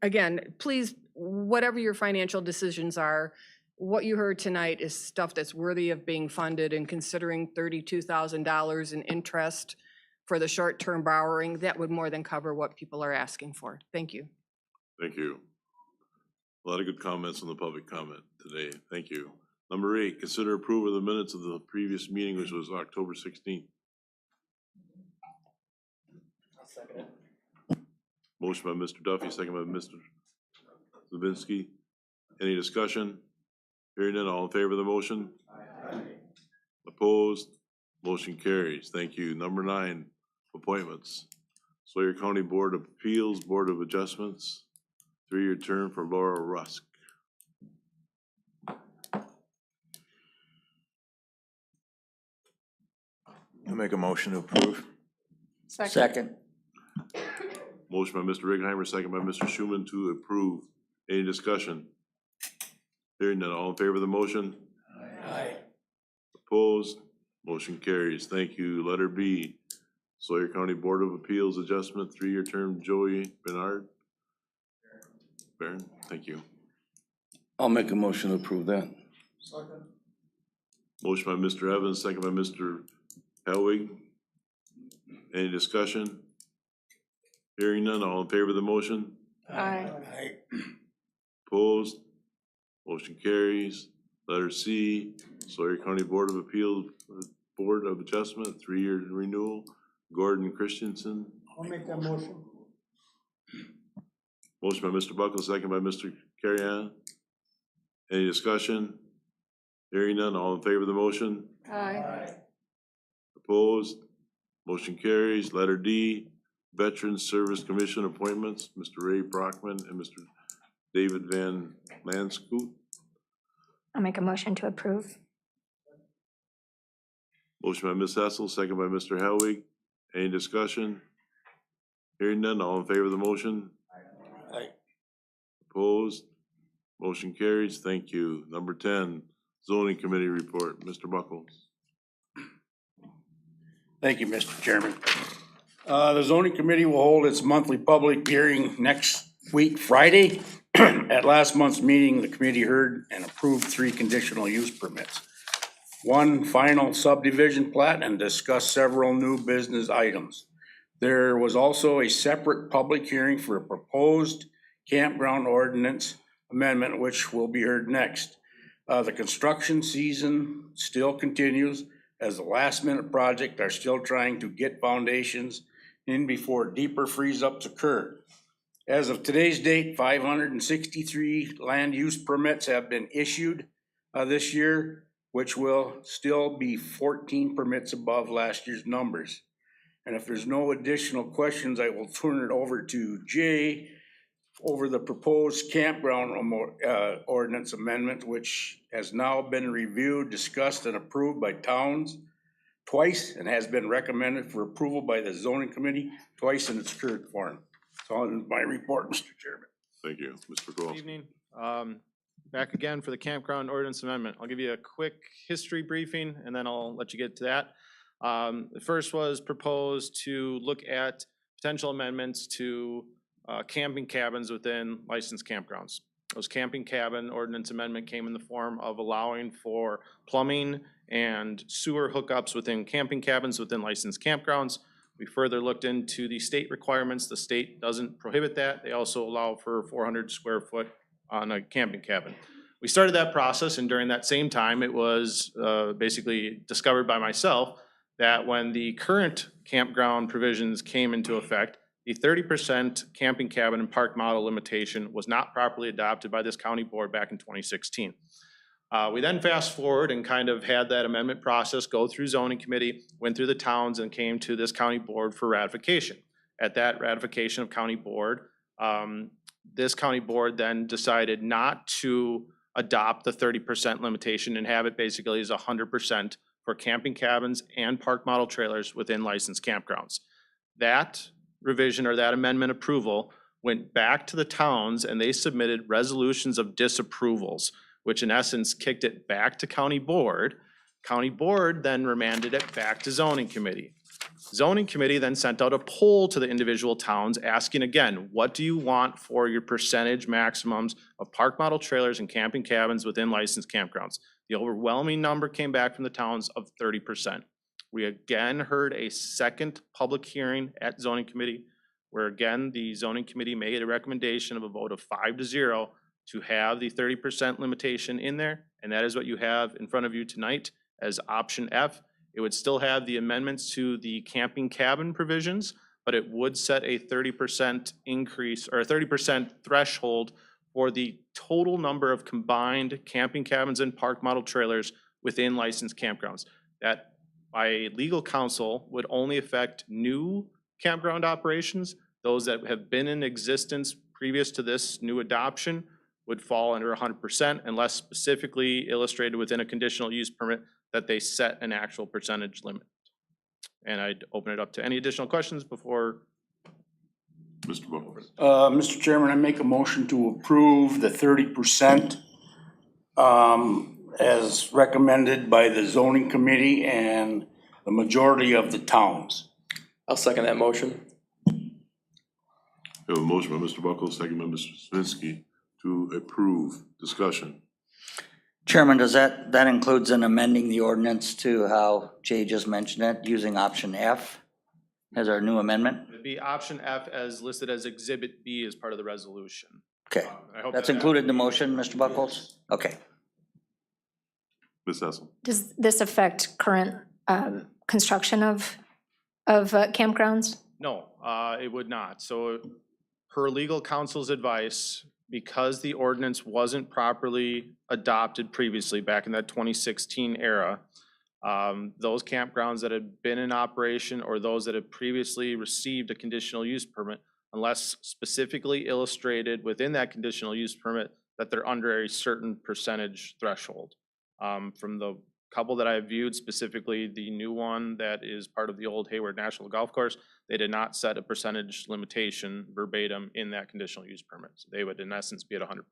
S14: again, please, whatever your financial decisions are, what you heard tonight is stuff that's worthy of being funded, and considering $32,000 in interest for the short-term borrowing, that would more than cover what people are asking for. Thank you.
S1: Thank you. A lot of good comments on the public comment today. Thank you. Number 8, consider approval of the minutes of the previous meeting, which was October 16th. Motion by Mr. Duffy, second by Mr. Levinsky. Any discussion? Hearing none, all in favor of the motion? Aye. Opposed? Motion carries. Thank you. Number 9, appointments. Sawyer County Board of Appeals, Board of Adjustments, 3-year term for Laura Rusk.
S4: I'll make a motion to approve.
S10: Second.
S1: Motion by Mr. Righeimer, second by Mr. Schuman to approve. Any discussion? Hearing none, all in favor of the motion?
S4: Aye.
S1: Opposed? Motion carries. Thank you. Letter B, Sawyer County Board of Appeals Adjustment, 3-year term, Joey Bernard. Baron, thank you.
S15: I'll make a motion to approve that.
S4: Second.
S1: Motion by Mr. Evans, second by Mr. Helwig. Any discussion? Hearing none, all in favor of the motion?
S14: Aye.
S4: Aye.
S1: Opposed? Motion carries. Letter C, Sawyer County Board of Appeals, Board of Adjustment, 3-year renewal, Gordon Christensen.
S4: I'll make that motion.
S1: Motion by Mr. Buckles, second by Mr. Carrion. Any discussion? Hearing none, all in favor of the motion?
S14: Aye.
S1: Opposed? Motion carries. Letter D, Veterans Service Commission appointments, Mr. Ray Brockman and Mr. David Van Lanscoot.
S16: I'll make a motion to approve.
S1: Motion by Ms. Hessel, second by Mr. Helwig. Any discussion? Hearing none, all in favor of the motion?
S4: Aye.
S1: Opposed? Motion carries. Thank you. Number 10, zoning committee report, Mr. Buckles.
S17: Thank you, Mr. Chairman. The zoning committee will hold its monthly public hearing next week, Friday. At last month's meeting, the committee heard and approved 3 conditional use permits, 1 final subdivision plat, and discussed several new business items. There was also a separate public hearing for a proposed campground ordinance amendment, which will be heard next. The construction season still continues, as the last minute project are still trying to get foundations in before deeper freeze ups occur. As of today's date, 563 land use permits have been issued this year, which will still be 14 permits above last year's numbers. And if there's no additional questions, I will turn it over to Jay over the proposed campground ordinance amendment, which has now been reviewed, discussed, and approved by towns twice and has been recommended for approval by the zoning committee twice in its current form. That's all in my report, Mr. Chairman.
S1: Thank you, Mr.
S18: Good
S1: Gross.
S18: evening. Back again for the campground ordinance amendment. I'll give you a quick history briefing and then I'll let you get to that. The first was proposed to look at potential amendments to camping cabins within licensed campgrounds. Those camping cabin ordinance amendment came in the form of allowing for plumbing and sewer hookups within camping cabins within licensed campgrounds. We further looked into the state requirements. The state doesn't prohibit that. They also allow for 400 square foot on a camping cabin. We started that process, and during that same time, it was basically discovered by myself that when the current campground provisions came into effect, the 30% camping cabin and park model limitation was not properly adopted by this county board back in 2016. We then fast forward and kind of had that amendment process go through zoning committee, went through the towns and came to this county board for ratification. At that ratification of county board, this county board then decided not to adopt the 30% limitation and have it basically as 100% for camping cabins and park model trailers within licensed campgrounds. That revision or that amendment approval went back to the towns and they submitted resolutions of disapprovals, which in essence kicked it back to county board. County board then remanded it back to zoning committee. Zoning committee then sent out a poll to the individual towns asking again, what do you want for your percentage maximums of park model trailers and camping cabins within licensed campgrounds? The overwhelming number came back from the towns of 30%. We again heard a second public hearing at zoning committee, where again, the zoning committee made a recommendation of a vote of 5-0 to have the 30% limitation in there. And that is what you have in front of you tonight as option F. It would still have the amendments to the camping cabin provisions, but it would set a 30% increase or a 30% threshold for the total number of combined camping cabins and park model trailers within licensed campgrounds. That by legal counsel would only affect new campground operations. Those that have been in existence previous to this new adoption would fall under 100% unless specifically illustrated within a conditional use permit that they set an actual percentage limit. And I'd open it up to any additional questions before.
S1: Mr. Buckles.
S17: Mr. Chairman, I make a motion to approve the 30% as recommended by the zoning committee and the majority of the towns.
S15: I'll second that motion.
S1: We have a motion by Mr. Buckles, second by Mr. Swinsky to approve. Discussion.
S19: Chairman, does that includes an amending the ordinance to how Jay just mentioned it, using option F as our new amendment?
S18: It'd be option F as listed as exhibit B as part of the resolution.
S19: Okay,
S18: I hope
S19: that's
S18: that-
S19: included in the motion, Mr. Buckles? Okay.
S1: Ms. Hessel?
S16: Does this affect current construction of campgrounds?
S18: No, it would not. So per legal counsel's advice, because the ordinance wasn't properly adopted previously back in that 2016 era, those campgrounds that had been in operation or those that had previously received a conditional use permit, unless specifically illustrated within that conditional use permit that they're under a certain percentage threshold. From the couple that I viewed, specifically the new one that is part of the old Hayward National Golf Course, they did not set a percentage limitation verbatim in that conditional use permit. So they would in essence be at 100%.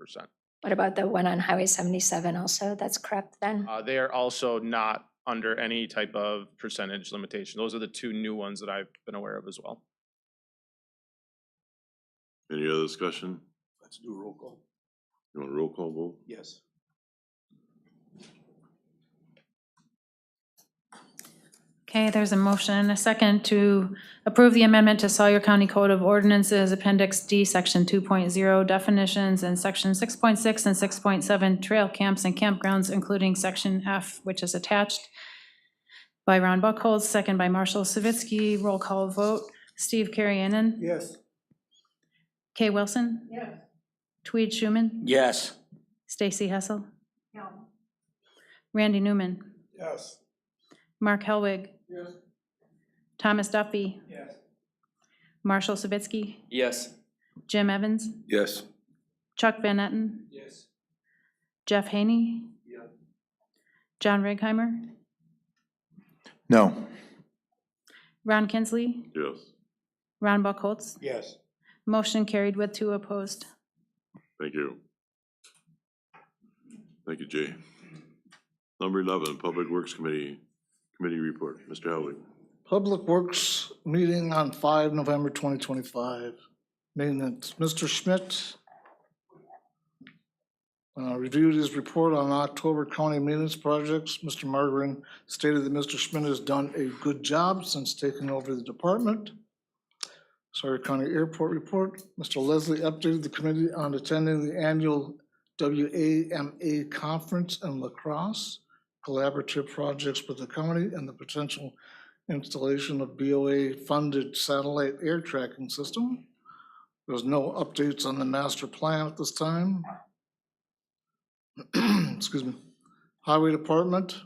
S16: What about the one on Highway 77 also? That's correct then?
S18: They are also not under any type of percentage limitation. Those are the two new ones that I've been aware of as well.
S1: Any other discussion?
S17: Let's do a roll call.
S1: You want a roll call vote?
S17: Yes.
S2: Okay, there's a motion and a second to approve the amendment to Sawyer County Code of Ordinances, Appendix D, Section 2.0 definitions, and Section 6.6 and 6.7 trail camps and campgrounds, including Section F, which is attached by Ron Buckholz, second by Marshall Savitsky. Roll call vote. Steve Carriennen?
S17: Yes.
S2: Kay Wilson?
S16: Yes.
S2: Tweed Schuman?
S19: Yes.
S2: Stacy Hessel?
S16: No.
S2: Randy Newman?
S17: Yes.
S2: Mark Helwig?
S17: Yes.
S2: Thomas Duffy?
S17: Yes.
S2: Marshall Savitsky?
S15: Yes.
S2: Jim Evans?
S7: Yes.
S2: Chuck Van Etten?
S17: Yes.
S2: Jeff Haney?
S17: Yeah.
S2: John Righeimer?
S17: No.
S2: Ron Kinsley?
S1: Yes.
S2: Ron Buckholz?
S17: Yes.
S2: Motion carried with 2 opposed.
S1: Thank you. Thank you, Jay. Number 11, Public Works Committee report. Mr. Howard.
S20: Public Works meeting on 5 November 2025. Maintenance, Mr. Schmidt reviewed his report on October county maintenance projects. Mr. Margarin stated that Mr. Schmidt has done a good job since taking over the department. Sawyer County Airport report. Mr. Leslie updated the committee on attending the annual WAMA conference in La Crosse, collaborative projects with the county, and the potential installation of BOA-funded satellite air tracking system. There's no updates on the master plan at this time. Excuse me. Highway Department,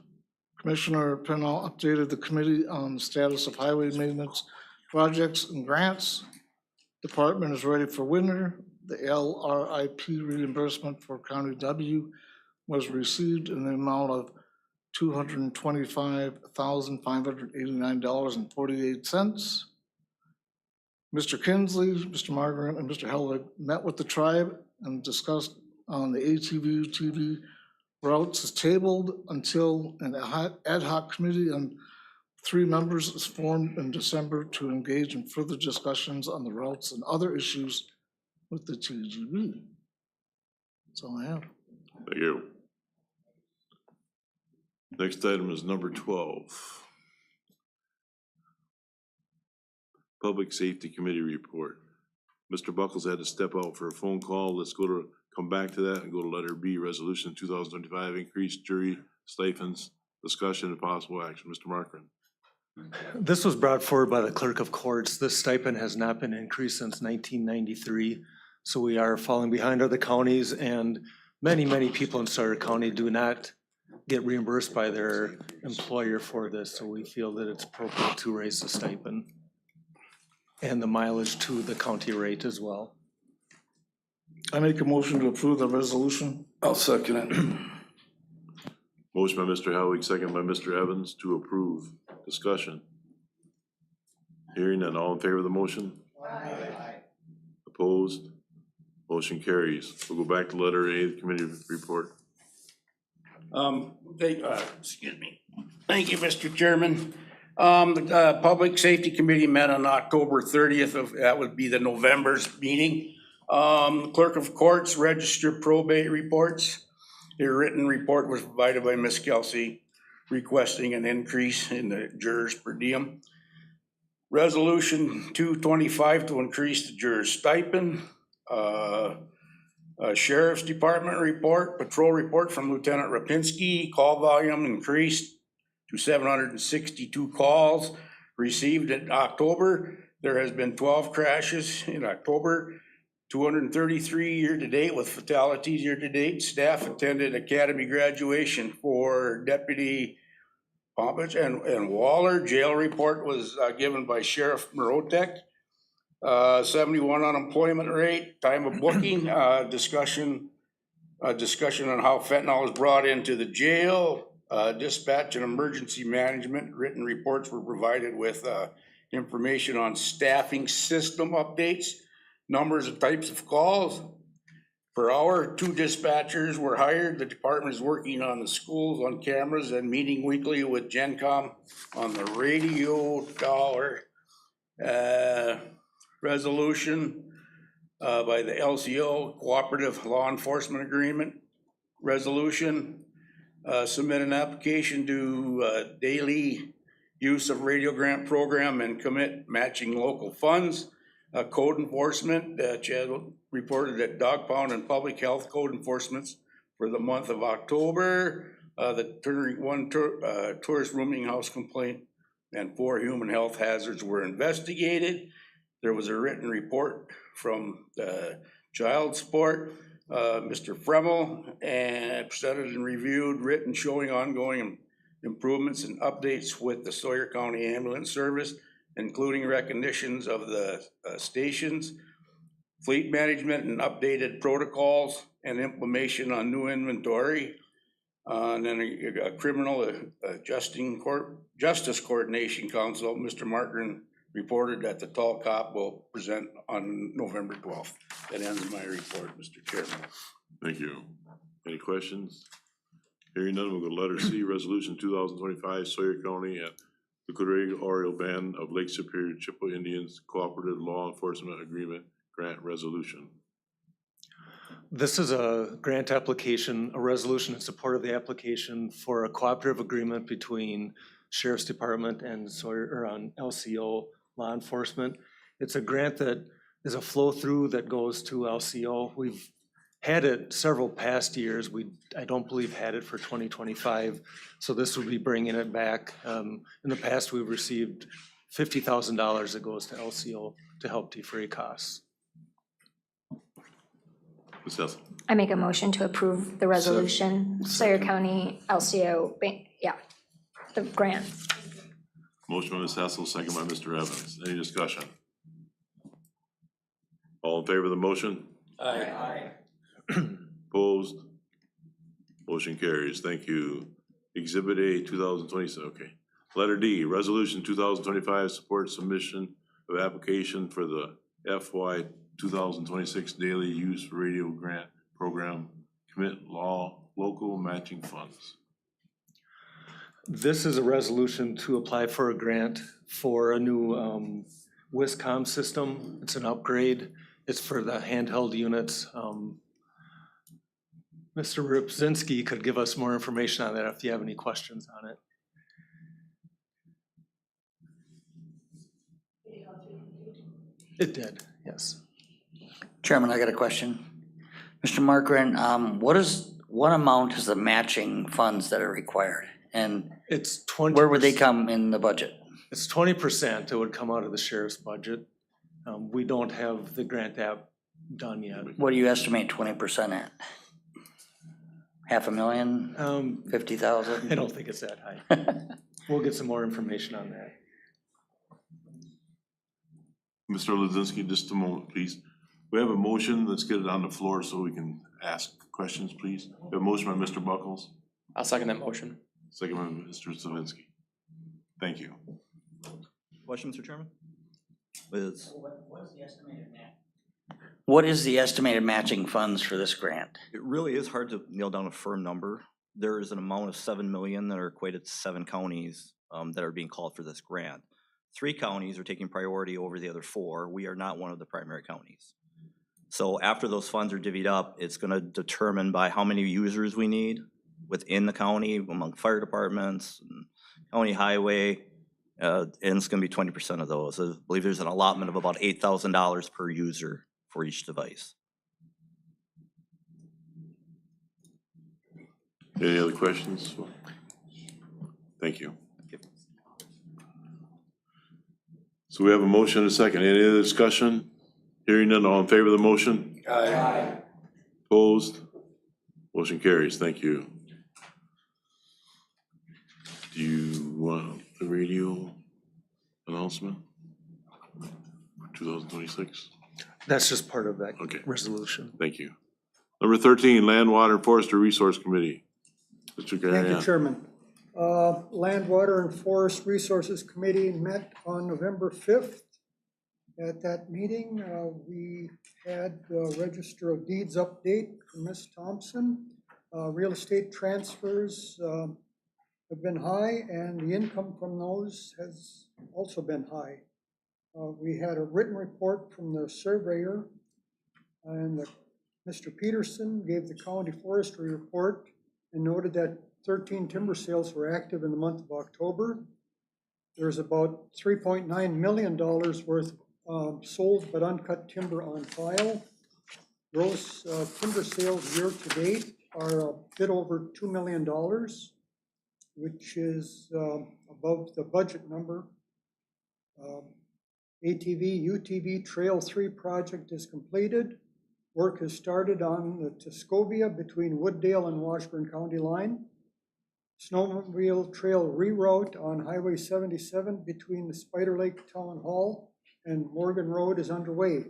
S20: Commissioner Pennell updated the committee on the status of highway maintenance projects and grants. Department is ready for winter. The LRIP reimbursement for County W was received in the amount of $225,589.48. Mr. Kinsley, Mr. Margaret, and Mr. Helwig met with the tribe and discussed on the ATV UTV routes is tabled until an ad hoc committee and 3 members is formed in December to engage in further discussions on the routes and other issues with the TGB. That's all I have.
S1: Thank you. Next item is number 12. Public Safety Committee report. Mr. Buckles had to step out for a phone call. Let's come back to that and go to letter B, resolution 2025, increased jury stipends, discussion and possible action. Mr. Markren.
S21: This was brought forward by the clerk of courts. This stipend has not been increased since 1993. So we are falling behind other counties, and many, many people in Sawyer County do not get reimbursed by their employer for this. So we feel that it's appropriate to raise the stipend and the mileage to the county rate as well.
S20: I make a motion to approve the resolution.
S7: I'll second it.
S1: Motion by Mr. Howard, second by Mr. Evans to approve. Discussion. Hearing none, all in favor of the motion? Aye. Opposed? Motion carries. We'll go back to letter A, the committee report.
S17: Excuse me. Thank you, Mr. Chairman. The Public Safety Committee met on October 30th that would be the November's meeting. Clerk of Courts registered probate reports. A written report was provided by Ms. Kelsey requesting an increase in the jurors per diem. Resolution 225 to increase the jurors stipend. Sheriff's Department report, patrol report from Lieutenant Rapinski, call volume increased to 762 calls received in October. There has been 12 crashes in October, 233 year-to-date with fatalities year-to-date. Staff attended academy graduation for Deputy Pompich and Waller. Jail report was given by Sheriff Mirotek. 71 unemployment rate, time of booking, discussion on how fentanyl is brought into the jail, dispatch and emergency management. Written reports were provided with information on staffing system updates, numbers and types of calls. Per hour, 2 dispatchers were hired. The department is working on the schools on cameras and meeting weekly with GenCom on the radio dollar resolution by the LCO Cooperative Law Enforcement Agreement resolution. Submit an application to daily use of radio grant program and commit matching local funds. Code enforcement, Chad reported that dog pound and public health code enforcements for the month of October. One tourist rooming house complaint and 4 human health hazards were investigated. There was a written report from Child Support, Mr. Fremel, and presented and reviewed, written showing ongoing improvements and updates with the Sawyer County Ambulance Service, including recognitions of the stations, fleet management and updated protocols, and implementation on new inventory. And then a criminal justice coordination council, Mr. Martin reported that the tall cop will present on November 12th. That ends my report, Mr. Chairman.
S1: Thank you. Any questions? Hearing none, we'll go to letter C, resolution 2025 Sawyer County and the Cudahy Oriole Band of Lake Superior Chippewa Indians Cooperative Law Enforcement Agreement Grant Resolution.
S21: This is a grant application, a resolution in support of the application for a cooperative agreement between Sheriff's Department and Sawyer, or on LCO Law Enforcement. It's a grant that is a flow through that goes to LCO. We've had it several past years. I don't believe had it for 2025. So this would be bringing it back. In the past, we've received $50,000 that goes to LCO to help defray costs.
S1: Ms. Hessel.
S16: I make a motion to approve the resolution, Sawyer County LCO, the grant.
S1: Motion by Ms. Hessel, second by Mr. Evans. Any discussion? All in favor of the motion?
S15: Aye.
S1: Opposed? Motion carries. Thank you. Exhibit A, 2027, okay. Letter D, resolution 2025 support submission of application for the FY 2026 daily use radio grant program, commit local matching funds.
S21: This is a resolution to apply for a grant for a new WISCOM system. It's an upgrade. It's for the handheld units. Mr. Rupzinski could give us more information on that if you have any questions on it. It did, yes.
S19: Chairman, I got a question. Mr. Markran, what amount is the matching funds that are required? And
S21: it's 20%.
S19: Where would they come in the budget?
S21: It's 20%. It would come out of the sheriff's budget. We don't have the grant app done yet.
S19: What do you estimate 20% at? $500,000? 50,000?
S21: I don't think it's that high. We'll get some more information on that.
S1: Mr. Luzinski, just a moment, please. We have a motion. Let's get it on the floor so we can ask questions, please. We have a motion by Mr. Buckles.
S15: I'll second that motion.
S1: Second by Mr. Slavinsky. Thank you.
S13: Question, Mr. Chairman? Liz?
S19: What is the estimated matching funds for this grant?
S13: It really is hard to nail down a firm number. There is an amount of 7 million that are equated to 7 counties that are being called for this grant. 3 counties are taking priority over the other 4. We are not one of the primary counties. So after those funds are divvied up, it's gonna determine by how many users we need within the county, among fire departments, and county highway, and it's gonna be 20% of those. I believe there's an allotment of about $8,000 per user for each device.
S1: Any other questions? Thank you. So we have a motion and a second. Any other discussion? Hearing none, all in favor of the motion?
S4: Aye.
S1: Opposed? Motion carries. Thank you. Do you want the radio announcement for 2026?
S21: That's just part of that
S1: Okay.
S21: resolution.
S1: Thank you. Number 13, Land, Water, and Forestry Resource Committee. Mr.
S5: Thank you,
S1: Carrigan.
S5: Chairman. Land, Water, and Forest Resources Committee met on November 5th. At that meeting, we had the Register of Deeds update from Ms. Thompson. Real estate transfers have been high, and the income from those has also been high. We had a written report from the surveyor, and Mr. Peterson gave the county forestry report and noted that 13 timber sales were active in the month of October. There's about $3.9 million worth sold but uncut timber on file. Gross timber sales year to date are a bit over $2 million, which is above the budget number. ATV UTV Trail 3 project is completed. Work has started on the Tuscobia between Wooddale and Washburn County line. Snowmobile trail reroute on Highway 77 between the Spider Lake Town Hall and Morgan Road is underway.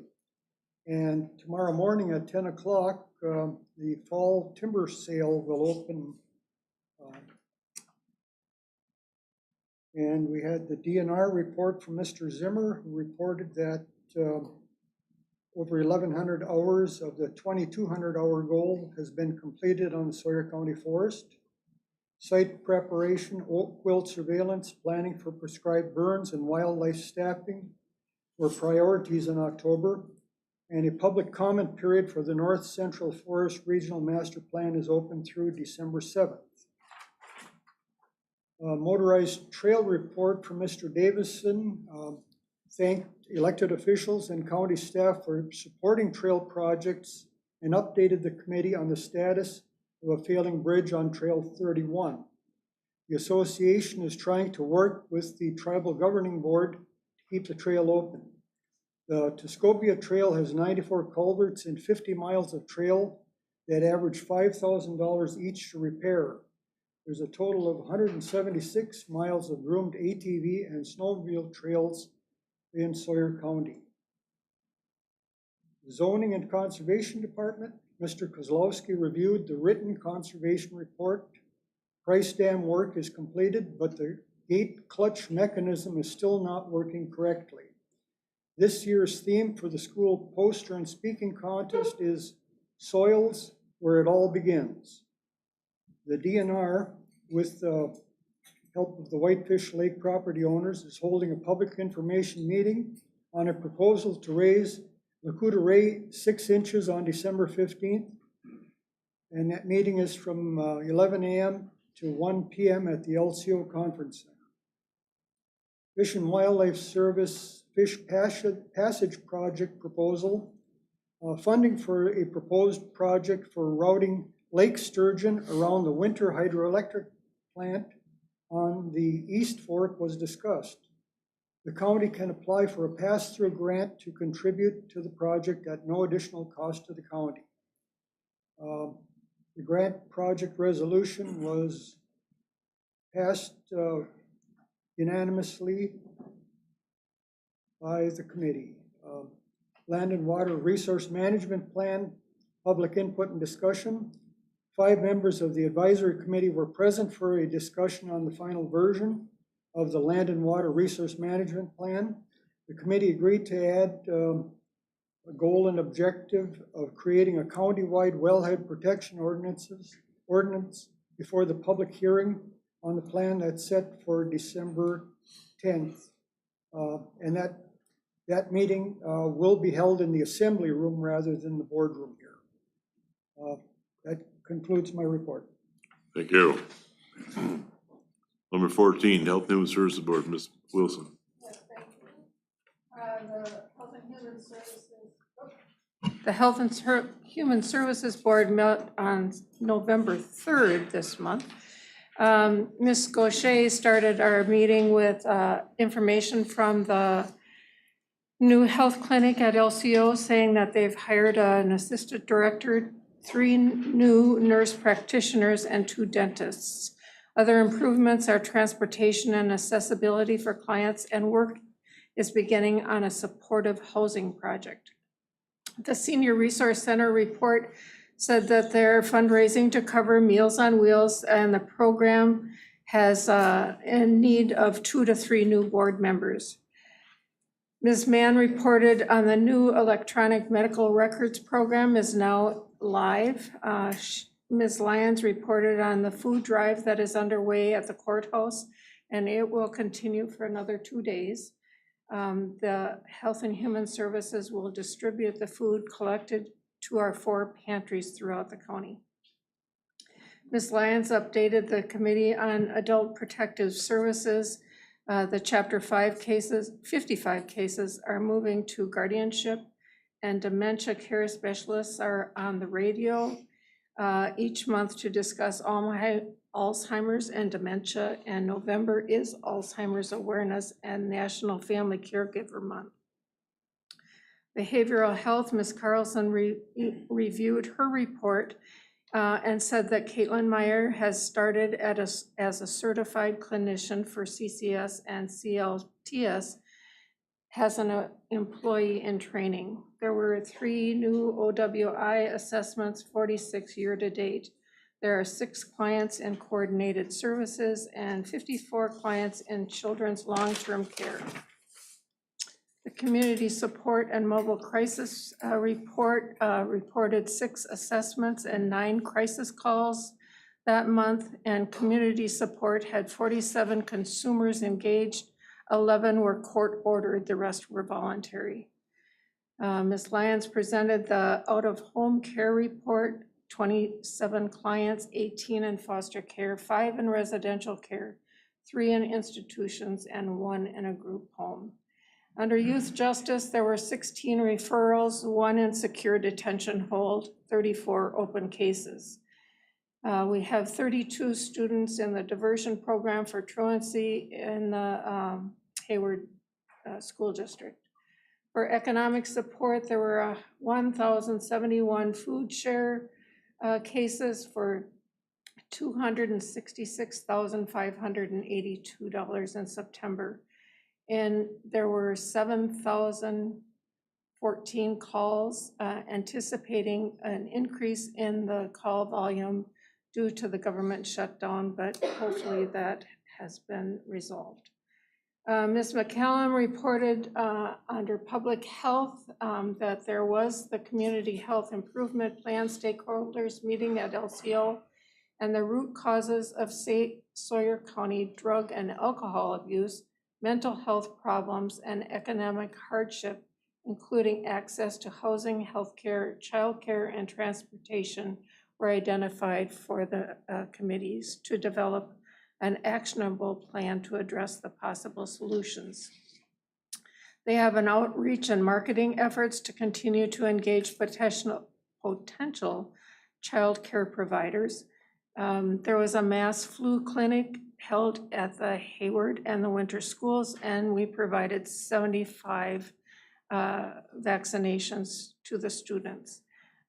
S5: And tomorrow morning at 10 o'clock, the fall timber sale will open. And we had the DNR report from Mr. Zimmer, who reported that over 1,100 hours of the 2,200 hour goal has been completed on the Sawyer County Forest. Site preparation, oak wilt surveillance, planning for prescribed burns, and wildlife staffing were priorities in October. And a public comment period for the North Central Forest Regional Master Plan is open through December 7th. Motorized trail report from Mr. Davison thanked elected officials and county staff for supporting trail projects and updated the committee on the status of a failing bridge on Trail 31. The association is trying to work with the tribal governing board to keep the trail open. The Tuscobia Trail has 94 culverts and 50 miles of trail that average $5,000 each to repair. There's a total of 176 miles of groomed ATV and snowmobile trails in Sawyer County. Zoning and Conservation Department, Mr. Kozlowski reviewed the written conservation report. Price dam work is completed, but the gate clutch mechanism is still not working correctly. This year's theme for the school poster and speaking contest is Soils Where It All Begins. The DNR, with the help of the Whitefish Lake property owners, is holding a public information meeting on a proposal to raise Lakuta Ray 6 inches on December 15th. And that meeting is from 11 a.m. to 1 p.m. at the LCO Conference Center. Fish and Wildlife Service Fish Passage Project proposal. Funding for a proposed project for routing Lake Sturgeon around the Winter Hydroelectric Plant on the East Fork was discussed. The county can apply for a pass-through grant to contribute to the project at no additional cost to the county. The grant project resolution was passed unanimously by the committee. Land and Water Resource Management Plan, public input and discussion. 5 members of the advisory committee were present for a discussion on the final version of the Land and Water Resource Management Plan. The committee agreed to add a goal and objective of creating a county-wide wellhead protection ordinance before the public hearing on the plan that's set for December 10th. And that meeting will be held in the assembly room rather than the boardroom here. That concludes my report.
S1: Thank you. Number 14, Health and Human Services Board, Ms. Wilson.
S22: Yes, thank you. The Health and Human Services
S3: The Health and Human Services Board met on November 3rd this month. Ms. Gaucher started our meeting with information from the new health clinic at LCO saying that they've hired an assistant director, 3 new nurse practitioners, and 2 dentists. Other improvements are transportation and accessibility for clients, and work is beginning on a supportive housing project. The Senior Resource Center report said that they're fundraising to cover Meals on Wheels, and the program has in need of 2 to 3 new board members. Ms. Mann reported on the new electronic medical records program is now live. Ms. Lyons reported on the food drive that is underway at the courthouse, and it will continue for another 2 days. The Health and Human Services will distribute the food collected to our 4 pantries throughout the county. Ms. Lyons updated the Committee on Adult Protective Services. The Chapter 5 cases, 55 cases, are moving to guardianship, and dementia care specialists are on the radio each month to discuss Alzheimer's and dementia, and November is Alzheimer's Awareness and National Family Caregiver Month. Behavioral Health, Ms. Carlson reviewed her report and said that Caitlin Meyer has started as a certified clinician for CCS and CLTS, has an employee in training. There were 3 new OWI assessments, 46 year-to-date. There are 6 clients in coordinated services and 54 clients in children's long-term care. The Community Support and Mobile Crisis report reported 6 assessments and 9 crisis calls that month, and Community Support had 47 consumers engaged. 11 were court-ordered, the rest were voluntary. Ms. Lyons presented the out-of-home care report, 27 clients, 18 in foster care, 5 in residential care, 3 in institutions, and 1 in a group home. Under Youth Justice, there were 16 referrals, 1 in secure detention hold, 34 open cases. We have 32 students in the diversion program for truancy in the Hayward School District. For economic support, there were 1,071 food share cases for $266,582 in September. And there were 7,014 calls, anticipating an increase in the call volume due to the government shutdown, but hopefully that has been resolved. Ms. McCallum reported under public health that there was the Community Health Improvement Plan stakeholders meeting at LCO, and the root causes of Sawyer County drug and alcohol abuse, mental health problems, and economic hardship, including access to housing, healthcare, childcare, and transportation, were identified for the committees to develop an actionable plan to address the possible solutions. They have an outreach and marketing efforts to continue to engage potential child care providers. There was a mass flu clinic held at the Hayward and the Winter Schools, and we provided 75 vaccinations to the students.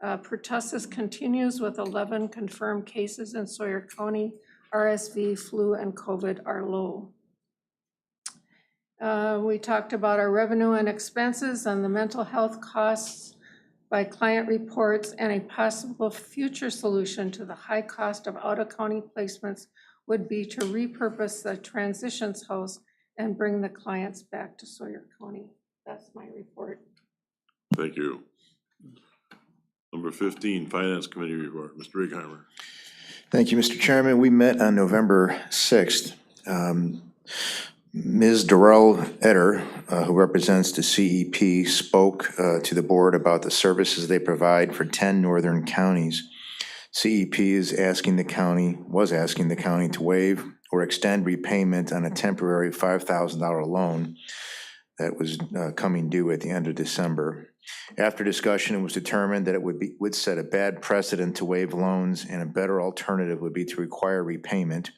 S3: Pertussis continues with 11 confirmed cases in Sawyer County. RSV, flu, and COVID are low. We talked about our revenue and expenses and the mental health costs by client reports, and a possible future solution to the high cost of out-of-county placements would be to repurpose the transitions house and bring the clients back to Sawyer County. That's my report.
S1: Thank you. Number 15, Finance Committee report. Mr. Righeimer.
S22: Thank you, Mr. Chairman. We met on November 6th. Ms. Darrell Etter, who represents the CEP, spoke to the board about the services they provide for 10 northern counties. CEP was asking the county to waive or extend repayment on a temporary $5,000 loan that was coming due at the end of December. After discussion, it was determined that it would set a bad precedent to waive loans, and a better alternative would be to require repayment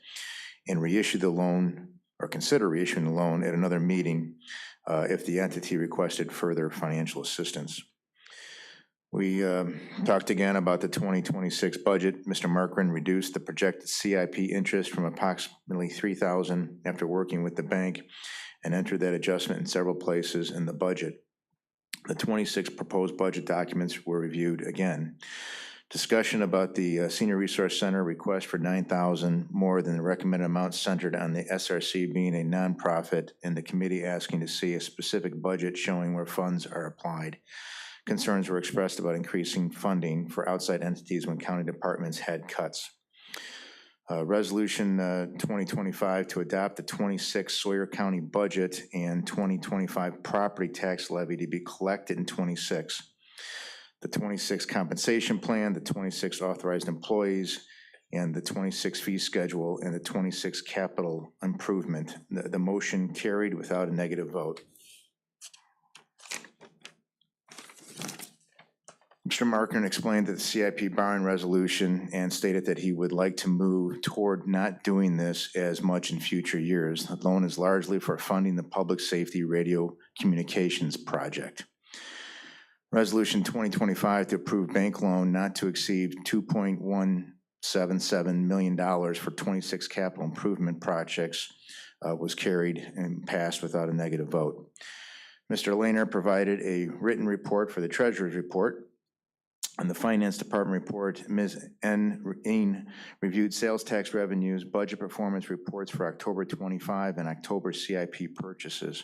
S22: and reissue the loan, or consider reissuing the loan at another meeting if the entity requested further financial assistance. We talked again about the 2026 budget. Mr. Markren reduced the projected CIP interest from approximately $3,000 after working with the bank and entered that adjustment in several places in the budget. The 26 proposed budget documents were reviewed again. Discussion about the Senior Resource Center request for $9,000 more than the recommended amount centered on the SRC being a nonprofit, and the committee asking to see a specific budget showing where funds are applied. Concerns were expressed about increasing funding for outside entities when county departments had cuts. Resolution 2025 to adopt the 26 Sawyer County budget and 2025 property tax levy to be collected in 26. The 26 compensation plan, the 26 authorized employees, and the 26 fee schedule, and the 26 capital improvement. The motion carried without a negative vote. Mr. Markren explained that the CIP borrowing resolution and stated that he would like to move toward not doing this as much in future years. The loan is largely for funding the public safety radio communications project. Resolution 2025 to approve bank loan not to exceed $2.177 million for 26 capital improvement projects was carried and passed without a negative vote. Mr. Lehner provided a written report for the Treasurer's report. On the Finance Department report, Ms. N. reviewed sales tax revenues, budget performance reports for October 25 and October CIP purchases.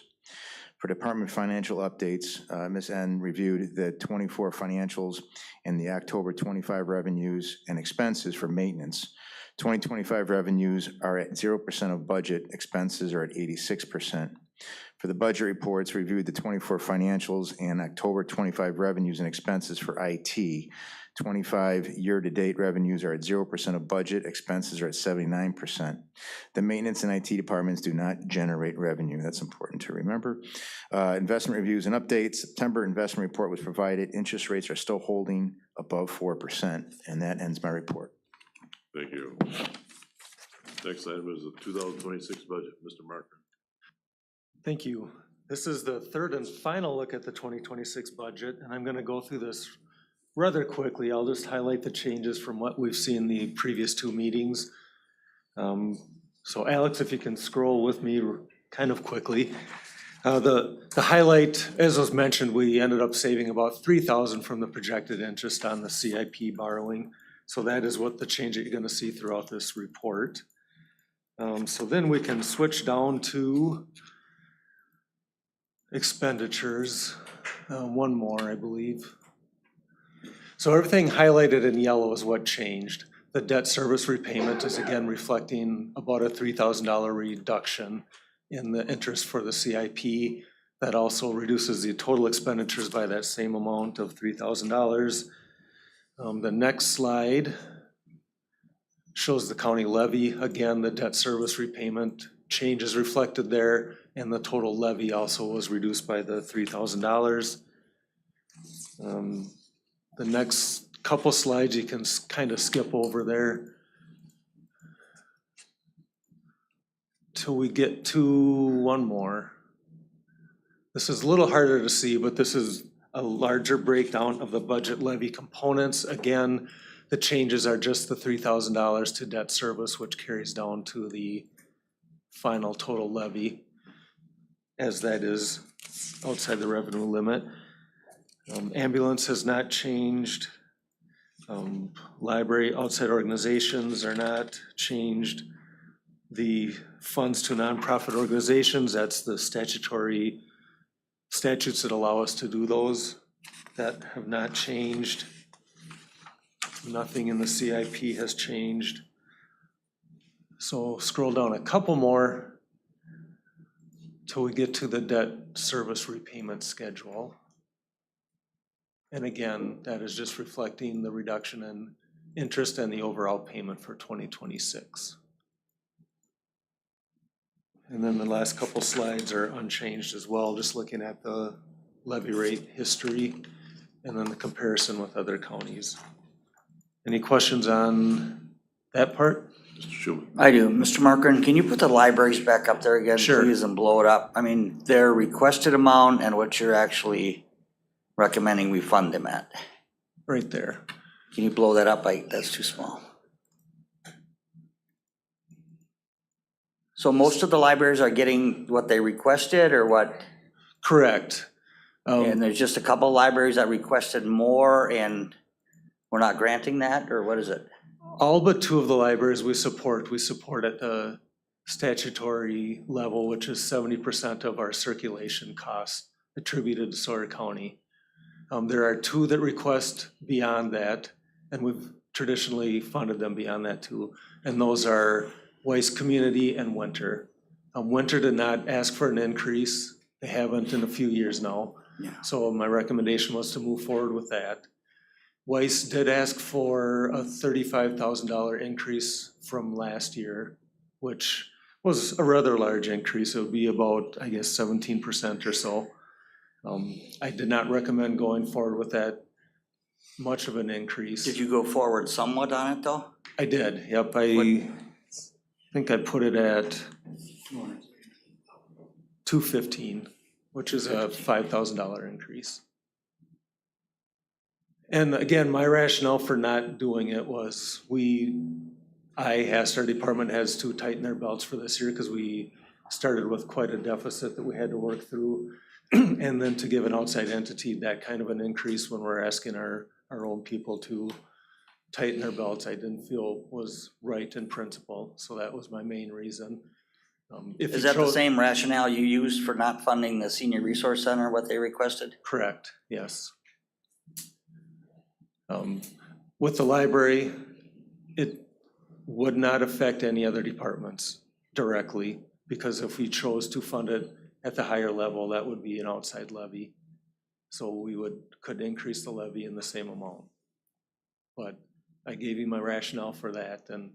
S22: For Department financial updates, Ms. N. reviewed the 24 financials and the October 25 revenues and expenses for maintenance. 2025 revenues are at 0% of budget, expenses are at 86%. For the budget reports, reviewed the 24 financials and October 25 revenues and expenses for IT. 25 year-to-date revenues are at 0% of budget, expenses are at 79%. The maintenance and IT departments do not generate revenue. That's important to remember. Investment reviews and updates. September investment report was provided. Interest rates are still holding above 4%, and that ends my report.
S1: Thank you. Next item is the 2026 budget. Mr. Markren.
S21: Thank you. This is the third and final look at the 2026 budget, and I'm going to go through this rather quickly. I'll just highlight the changes from what we've seen the previous two meetings. So Alex, if you can scroll with me kind of quickly. The highlight, as was mentioned, we ended up saving about $3,000 from the projected interest on the CIP borrowing. So that is what the change that you're going to see throughout this report. So then we can switch down to expenditures, one more, I believe. So everything highlighted in yellow is what changed. The debt service repayment is again reflecting about a $3,000 reduction in the interest for the CIP. That also reduces the total expenditures by that same amount of $3,000. The next slide shows the county levy. Again, the debt service repayment change is reflected there, and the total levy also was reduced by the $3,000. The next couple slides you can kind of skip over there till we get to one more. This is a little harder to see, but this is a larger breakdown of the budget levy components. Again, the changes are just the $3,000 to debt service, which carries down to the final total levy, as that is outside the revenue limit. Ambulance has not changed. Library outside organizations are not changed. The funds to nonprofit organizations, that's the statutes that allow us to do those, that have not changed. Nothing in the CIP has changed. So scroll down a couple more till we get to the debt service repayment schedule. And again, that is just reflecting the reduction in interest and the overall payment for 2026. And then the last couple slides are unchanged as well, just looking at the levy rate history, and then the comparison with other counties. Any questions on that part?
S1: Mr. Schulman.
S19: I do. Mr. Markern, can you put the libraries back up there again,
S21: Sure.
S19: please, and blow it up? I mean, their requested amount and what you're actually recommending we fund them at.
S21: Right there.
S19: Can you blow that up? That's too small. So most of the libraries are getting what they requested or what?
S21: Correct.
S19: And there's just a couple libraries that requested more and we're not granting that, or what is it?
S21: All but 2 of the libraries we support at the statutory level, which is 70% of our circulation costs attributed to Sawyer County. There are 2 that request beyond that, and we've traditionally funded them beyond that too. And those are Weiss Community and Winter. Winter did not ask for an increase. They haven't in a few years now.
S19: Yeah.
S21: So my recommendation was to move forward with that. Weiss did ask for a $35,000 increase from last year, which was a rather large increase. It would be about, I guess, 17% or so. I did not recommend going forward with that much of an increase.
S19: Did you go forward somewhat on it though?
S21: I did, yep. I think I put it at $215, which is a $5,000 increase. And again, my rationale for not doing it was I asked our department heads to tighten their belts for this year because we started with quite a deficit that we had to work through. And then to give an outside entity that kind of an increase when we're asking our own people to tighten their belts, I didn't feel was right in principle. So that was my main reason.
S19: Is that the same rationale you used for not funding the Senior Resource Center, what they requested?
S21: Correct, yes. With the library, it would not affect any other departments directly, because if we chose to fund it at the higher level, that would be an outside levy. So we could increase the levy in the same amount. But I gave you my rationale for that, and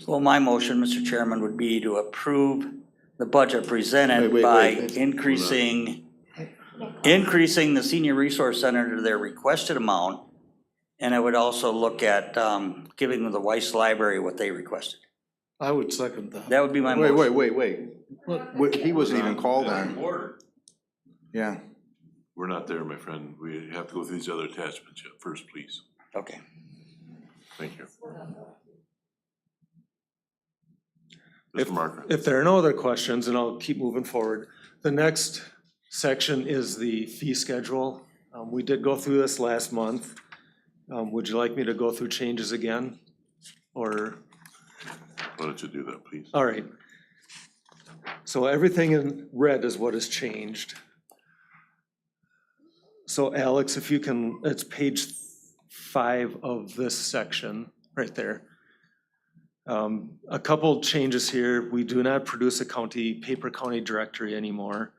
S19: Well, my motion, Mr. Chairman, would be to approve the budget presented by increasing the Senior Resource Center to their requested amount. And I would also look at giving the Weiss Library what they requested.
S20: I would second that.
S19: That would be my motion.
S22: Wait. He wasn't even called on. Yeah.
S1: We're not there, my friend. We have to go through these other attachments yet first, please.
S19: Okay.
S1: Thank you. Mr. Marker.
S21: if there are no other questions, and I'll keep moving forward, the next section is the fee schedule. We did go through this last month. Would you like me to go through changes again? Or?
S1: Why don't you do that, please?
S21: All right. So everything in red is what has changed. So Alex, if you can, it's page 5 of this section, right there. A couple changes here. We do not produce a paper county directory anymore.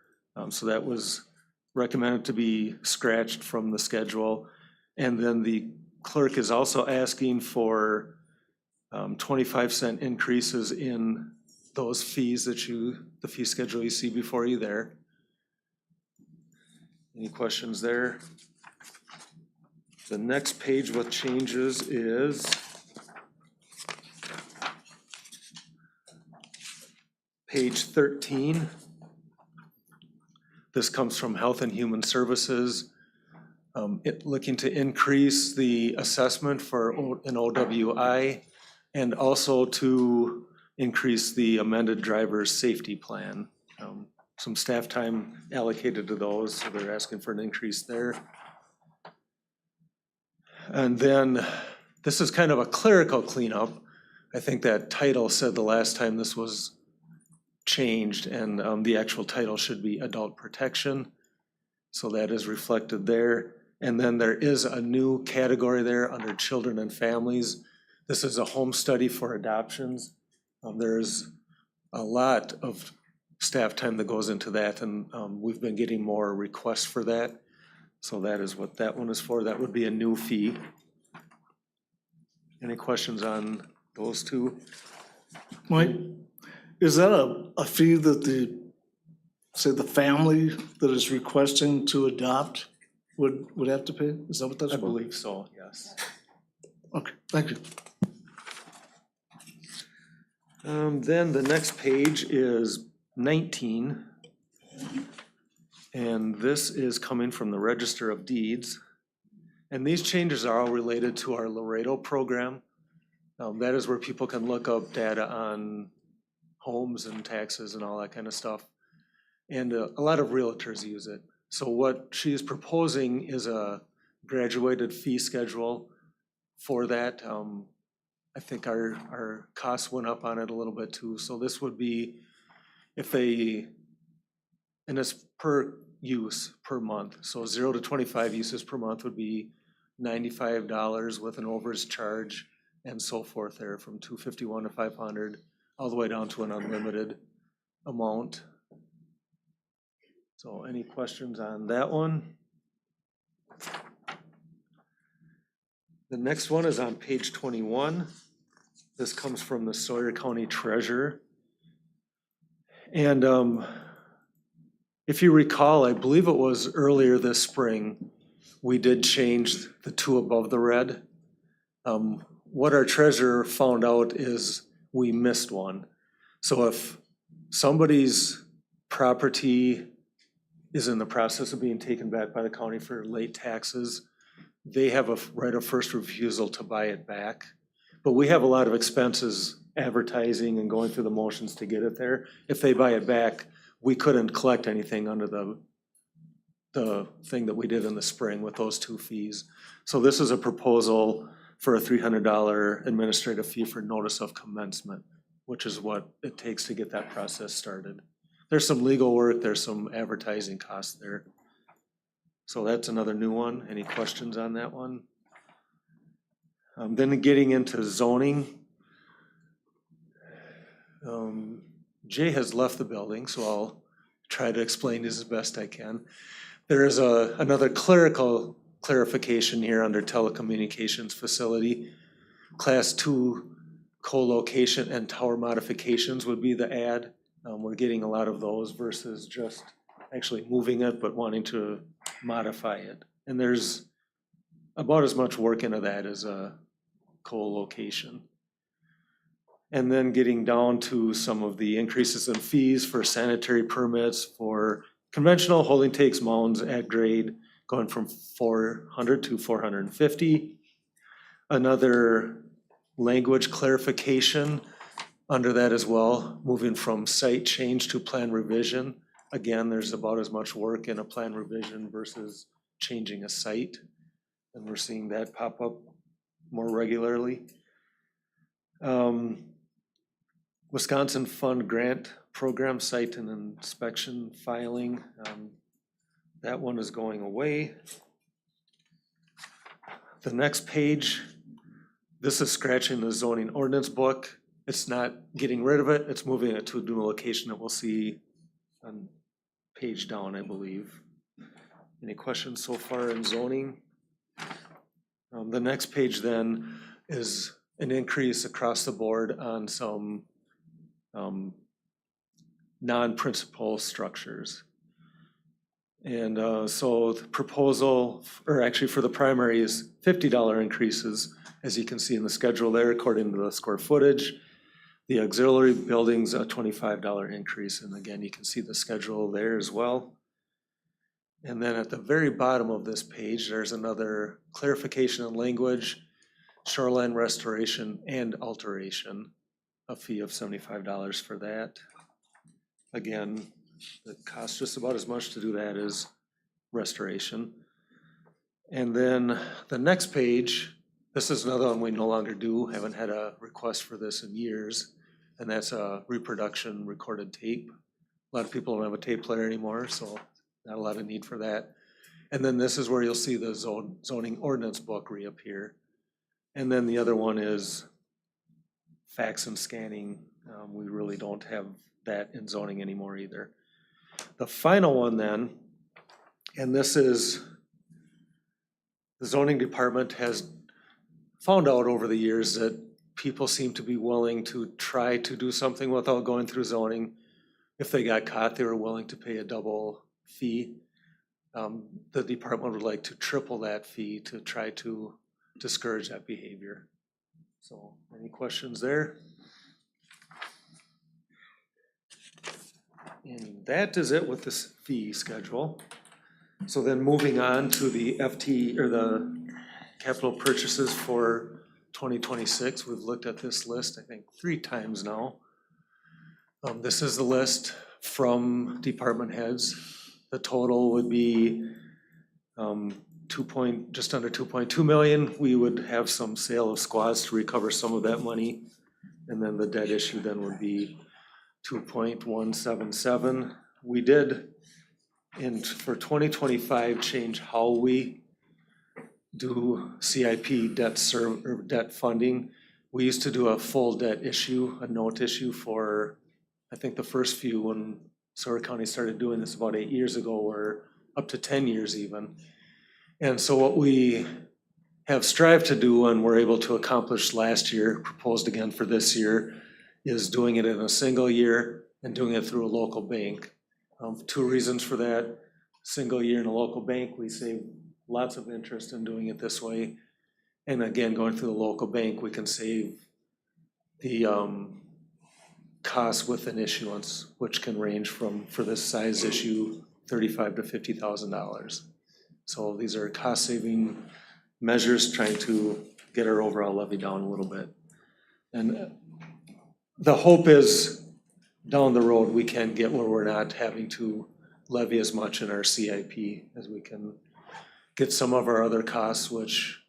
S21: So that was recommended to be scratched from the schedule. And then the clerk is also asking for 25-cent increases in those fees the fee schedule you see before you there. Any questions there? The next page with changes is page 13. This comes from Health and Human Services. Looking to increase the assessment for an OWI and also to increase the amended driver's safety plan. Some staff time allocated to those, so they're asking for an increase there. And then this is kind of a clerical cleanup. I think that title said the last time this was changed, and the actual title should be adult protection. So that is reflected there. And then there is a new category there under children and families. This is a home study for adoptions. There's a lot of staff time that goes into that, and we've been getting more requests for that. So that is what that one is for. That would be a new fee. Any questions on those two?
S20: Mike, is that a fee that the say the family that is requesting to adopt would have to pay? Is that what that's
S21: I
S20: for?
S21: believe so, yes.
S20: Okay, thank you.
S21: Then the next page is 19. And this is coming from the Register of Deeds. And these changes are all related to our Laredo program. That is where people can look up data on homes and taxes and all that kind of stuff. And a lot of realtors use it. So what she is proposing is a graduated fee schedule for that. I think our costs went up on it a little bit too. So this would be if they, and it's per use per month. So 0 to 25 uses per month would be $95 with an overage charge and so forth there from $251 to $500 all the way down to an unlimited amount. So any questions on that one? The next one is on page 21. This comes from the Sawyer County Treasurer. And if you recall, I believe it was earlier this spring, we did change the two above the red. What our treasurer found out is we missed one. So if somebody's property is in the process of being taken back by the county for late taxes, they have a right of first refusal to buy it back. But we have a lot of expenses advertising and going through the motions to get it there. If they buy it back, we couldn't collect anything under the thing that we did in the spring with those two fees. So this is a proposal for a $300 administrative fee for notice of commencement, which is what it takes to get that process started. There's some legal work, there's some advertising costs there. So that's another new one. Any questions on that one? Then getting into zoning. Jay has left the building, so I'll try to explain this as best I can. There is another clerical clarification here under telecommunications facility. Class 2 co-location and tower modifications would be the add. We're getting a lot of those versus just actually moving it, but wanting to modify it. And there's about as much work into that as a co-location. And then getting down to some of the increases in fees for sanitary permits for conventional holding takes mounds at grade going from 400 to 450. Another language clarification under that as well, moving from site change to plan revision. Again, there's about as much work in a plan revision versus changing a site. And we're seeing that pop up more regularly. Wisconsin Fund Grant Program Site and Inspection Filing. That one is going away. The next page, this is scratching the zoning ordinance book. It's not getting rid of it, it's moving it to a new location that we'll see on page down, I believe. Any questions so far in zoning? The next page then is an increase across the board on some non-principal structures. And so the proposal, or actually for the primary, is $50 increases, as you can see in the schedule there, according to the square footage. The auxiliary buildings, a $25 increase, and again, you can see the schedule there as well. And then at the very bottom of this page, there's another clarification in language, shoreline restoration and alteration, a fee of $75 for that. Again, it costs just about as much to do that as restoration. And then the next page, this is another one we no longer do, haven't had a request for this in years, and that's a reproduction recorded tape. A lot of people don't have a tape player anymore, so not a lot of need for that. And then this is where you'll see the zoning ordinance book reappear. And then the other one is fax and scanning. We really don't have that in zoning anymore either. The final one then, and this is, the zoning department has found out over the years that people seem to be willing to try to do something without going through zoning. if they got caught, they were willing to pay a double fee. The department would like to triple that fee to try to discourage that behavior. So, any questions there? And that is it with this fee schedule. So then moving on to the FT, or the capital purchases for 2026, we've looked at this list, I think, 3 times now. This is the list from department heads. The total would be just under 2.2 million. We would have some sale of squads to recover some of that money. And then the debt issue then would be 2.177. We did, for 2025, change how we do CIP debt funding. We used to do a full debt issue, a note issue for, I think the first few when Sawyer County started doing this about 8 years ago, or up to 10 years even. And so what we have strived to do and were able to accomplish last year, proposed again for this year, is doing it in a single year and doing it through a local bank. 2 reasons for that. Single year in a local bank, we save lots of interest in doing it this way. And again, going through the local bank, we can save the costs with an issuance, which can range from, for this size issue, $35,000 to $50,000. So these are cost-saving measures trying to get our overall levy down a little bit. And the hope is down the road, we can get where we're not having to levy as much in our CIP as we can get some of our other costs, which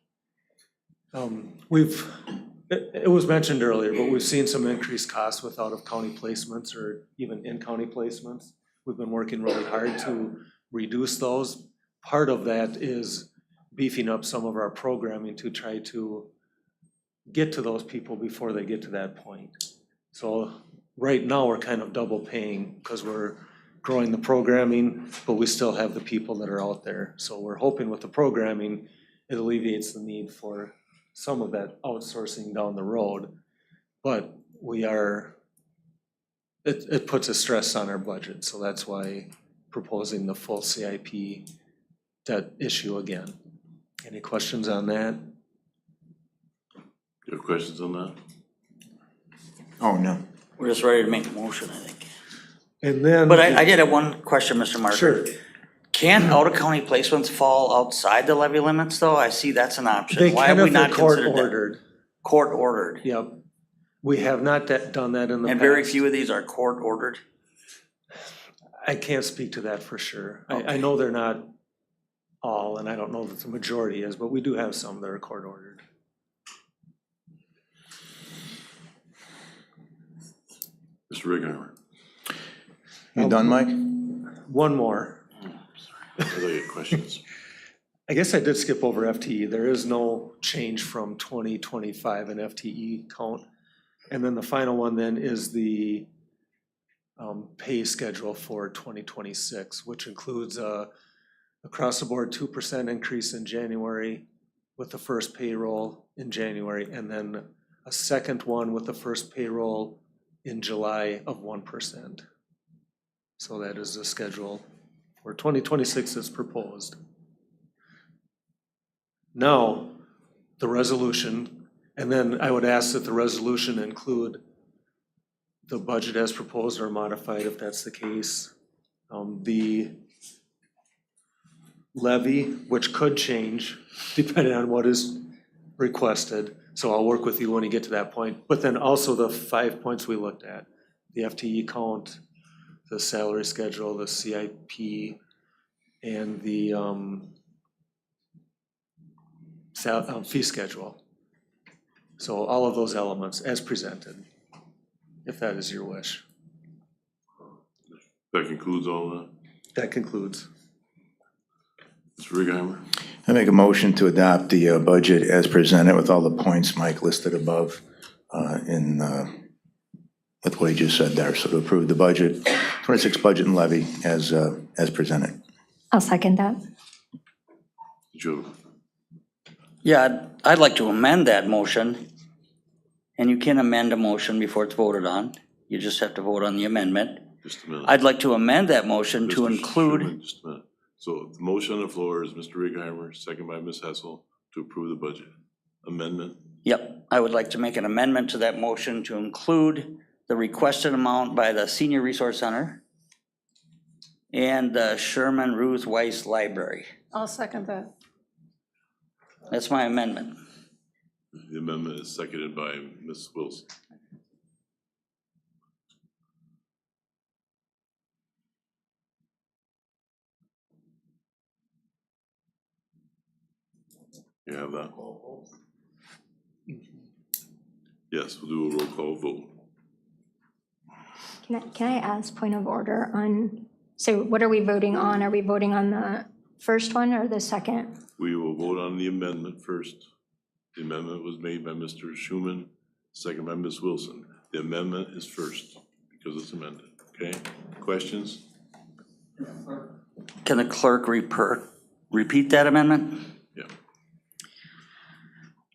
S21: it was mentioned earlier, but we've seen some increased costs with out-of-county placements or even in-county placements. We've been working really hard to reduce those. Part of that is beefing up some of our programming to try to get to those people before they get to that point. So right now, we're kind of double paying because we're growing the programming, but we still have the people that are out there. So we're hoping with the programming, it alleviates the need for some of that outsourcing down the road. But it puts a stress on our budget. So that's why proposing the full CIP debt issue again. Any questions on that?
S1: You have questions on that?
S22: Oh, no.
S19: We're just ready to make a motion, I think.
S21: And then.
S19: But I did have one question, Mr. Martin.
S21: Sure.
S19: Can out-of-county placements fall outside the levy limits, though? I see that's an option.
S21: They
S19: Why
S21: can
S19: have we
S21: if they're
S19: not
S21: court
S19: considered that?
S21: ordered.
S19: Court ordered.
S21: Yep. We have not done that in the past.
S19: And very few of these are court ordered?
S21: I can't speak to that for sure. I know they're not all, and I don't know that the majority is, but we do have some that are court ordered.
S1: Mr. Righeimer.
S22: You done, Mike?
S21: One more.
S1: I thought you had questions.
S21: I guess I did skip over FTE. There is no change from 2025 in FTE count. And then the final one then is the pay schedule for 2026, which includes across the board 2% increase in January with the first payroll in January, and then a second one with the first payroll in July of 1%. So that is the schedule for 2026 as proposed. Now, the resolution, and then I would ask that the resolution include the budget as proposed or modified if that's the case. The levy, which could change depending on what is requested. So I'll work with you when you get to that point. But then also the 5 points we looked at, the FTE count, the salary schedule, the CIP, and the fee schedule. So all of those elements as presented, if that is your wish.
S1: That concludes all that?
S21: That concludes.
S1: Mr. Righeimer.
S22: I make a motion to adopt the budget as presented with all the points Mike listed above with what he just said there. So to approve the budget, 26 budget and levy as presented.
S16: I'll second that.
S1: Joe.
S19: Yeah, I'd like to amend that motion. And you can amend a motion before it's voted on. You just have to vote on the amendment.
S1: Just a minute.
S19: I'd like to amend that motion to
S1: Mr.
S19: include,
S1: Schuman, just a minute. So the motion on the floor is Mr. Righeimer, second by Ms. Hessel, to approve the budget amendment.
S19: yep, I would like to make an amendment to that motion to include the requested amount by the Senior Resource Center and the Sherman Ruth Weiss Library.
S3: I'll second that.
S19: That's my amendment.
S1: The amendment is seconded by Ms. Wilson. You have that? Yes, we'll do a roll call vote.
S16: Can I ask point of order on, so what are we voting on? Are we voting on the first one or the second?
S1: We will vote on the amendment first. The amendment was made by Mr. Schuman, second by Ms. Wilson. The amendment is first because it's amended, okay? Questions?
S19: Can the clerk repeat that amendment?
S1: Yeah.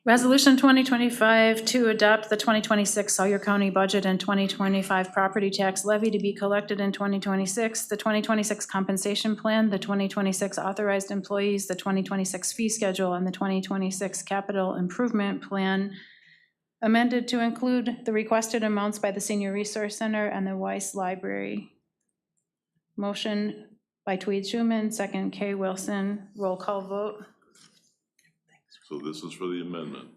S2: Resolution 2025 to adopt the 2026 Sawyer County budget and 2025 property tax levy to be collected in 2026, the 2026 compensation plan, the 2026 authorized employees, the 2026 fee schedule, and the 2026 capital improvement plan amended to include the requested amounts by the Senior Resource Center and the Weiss Library. Motion by Tweed Schuman, second Kay Wilson, roll call vote.
S1: So this is for the amendment.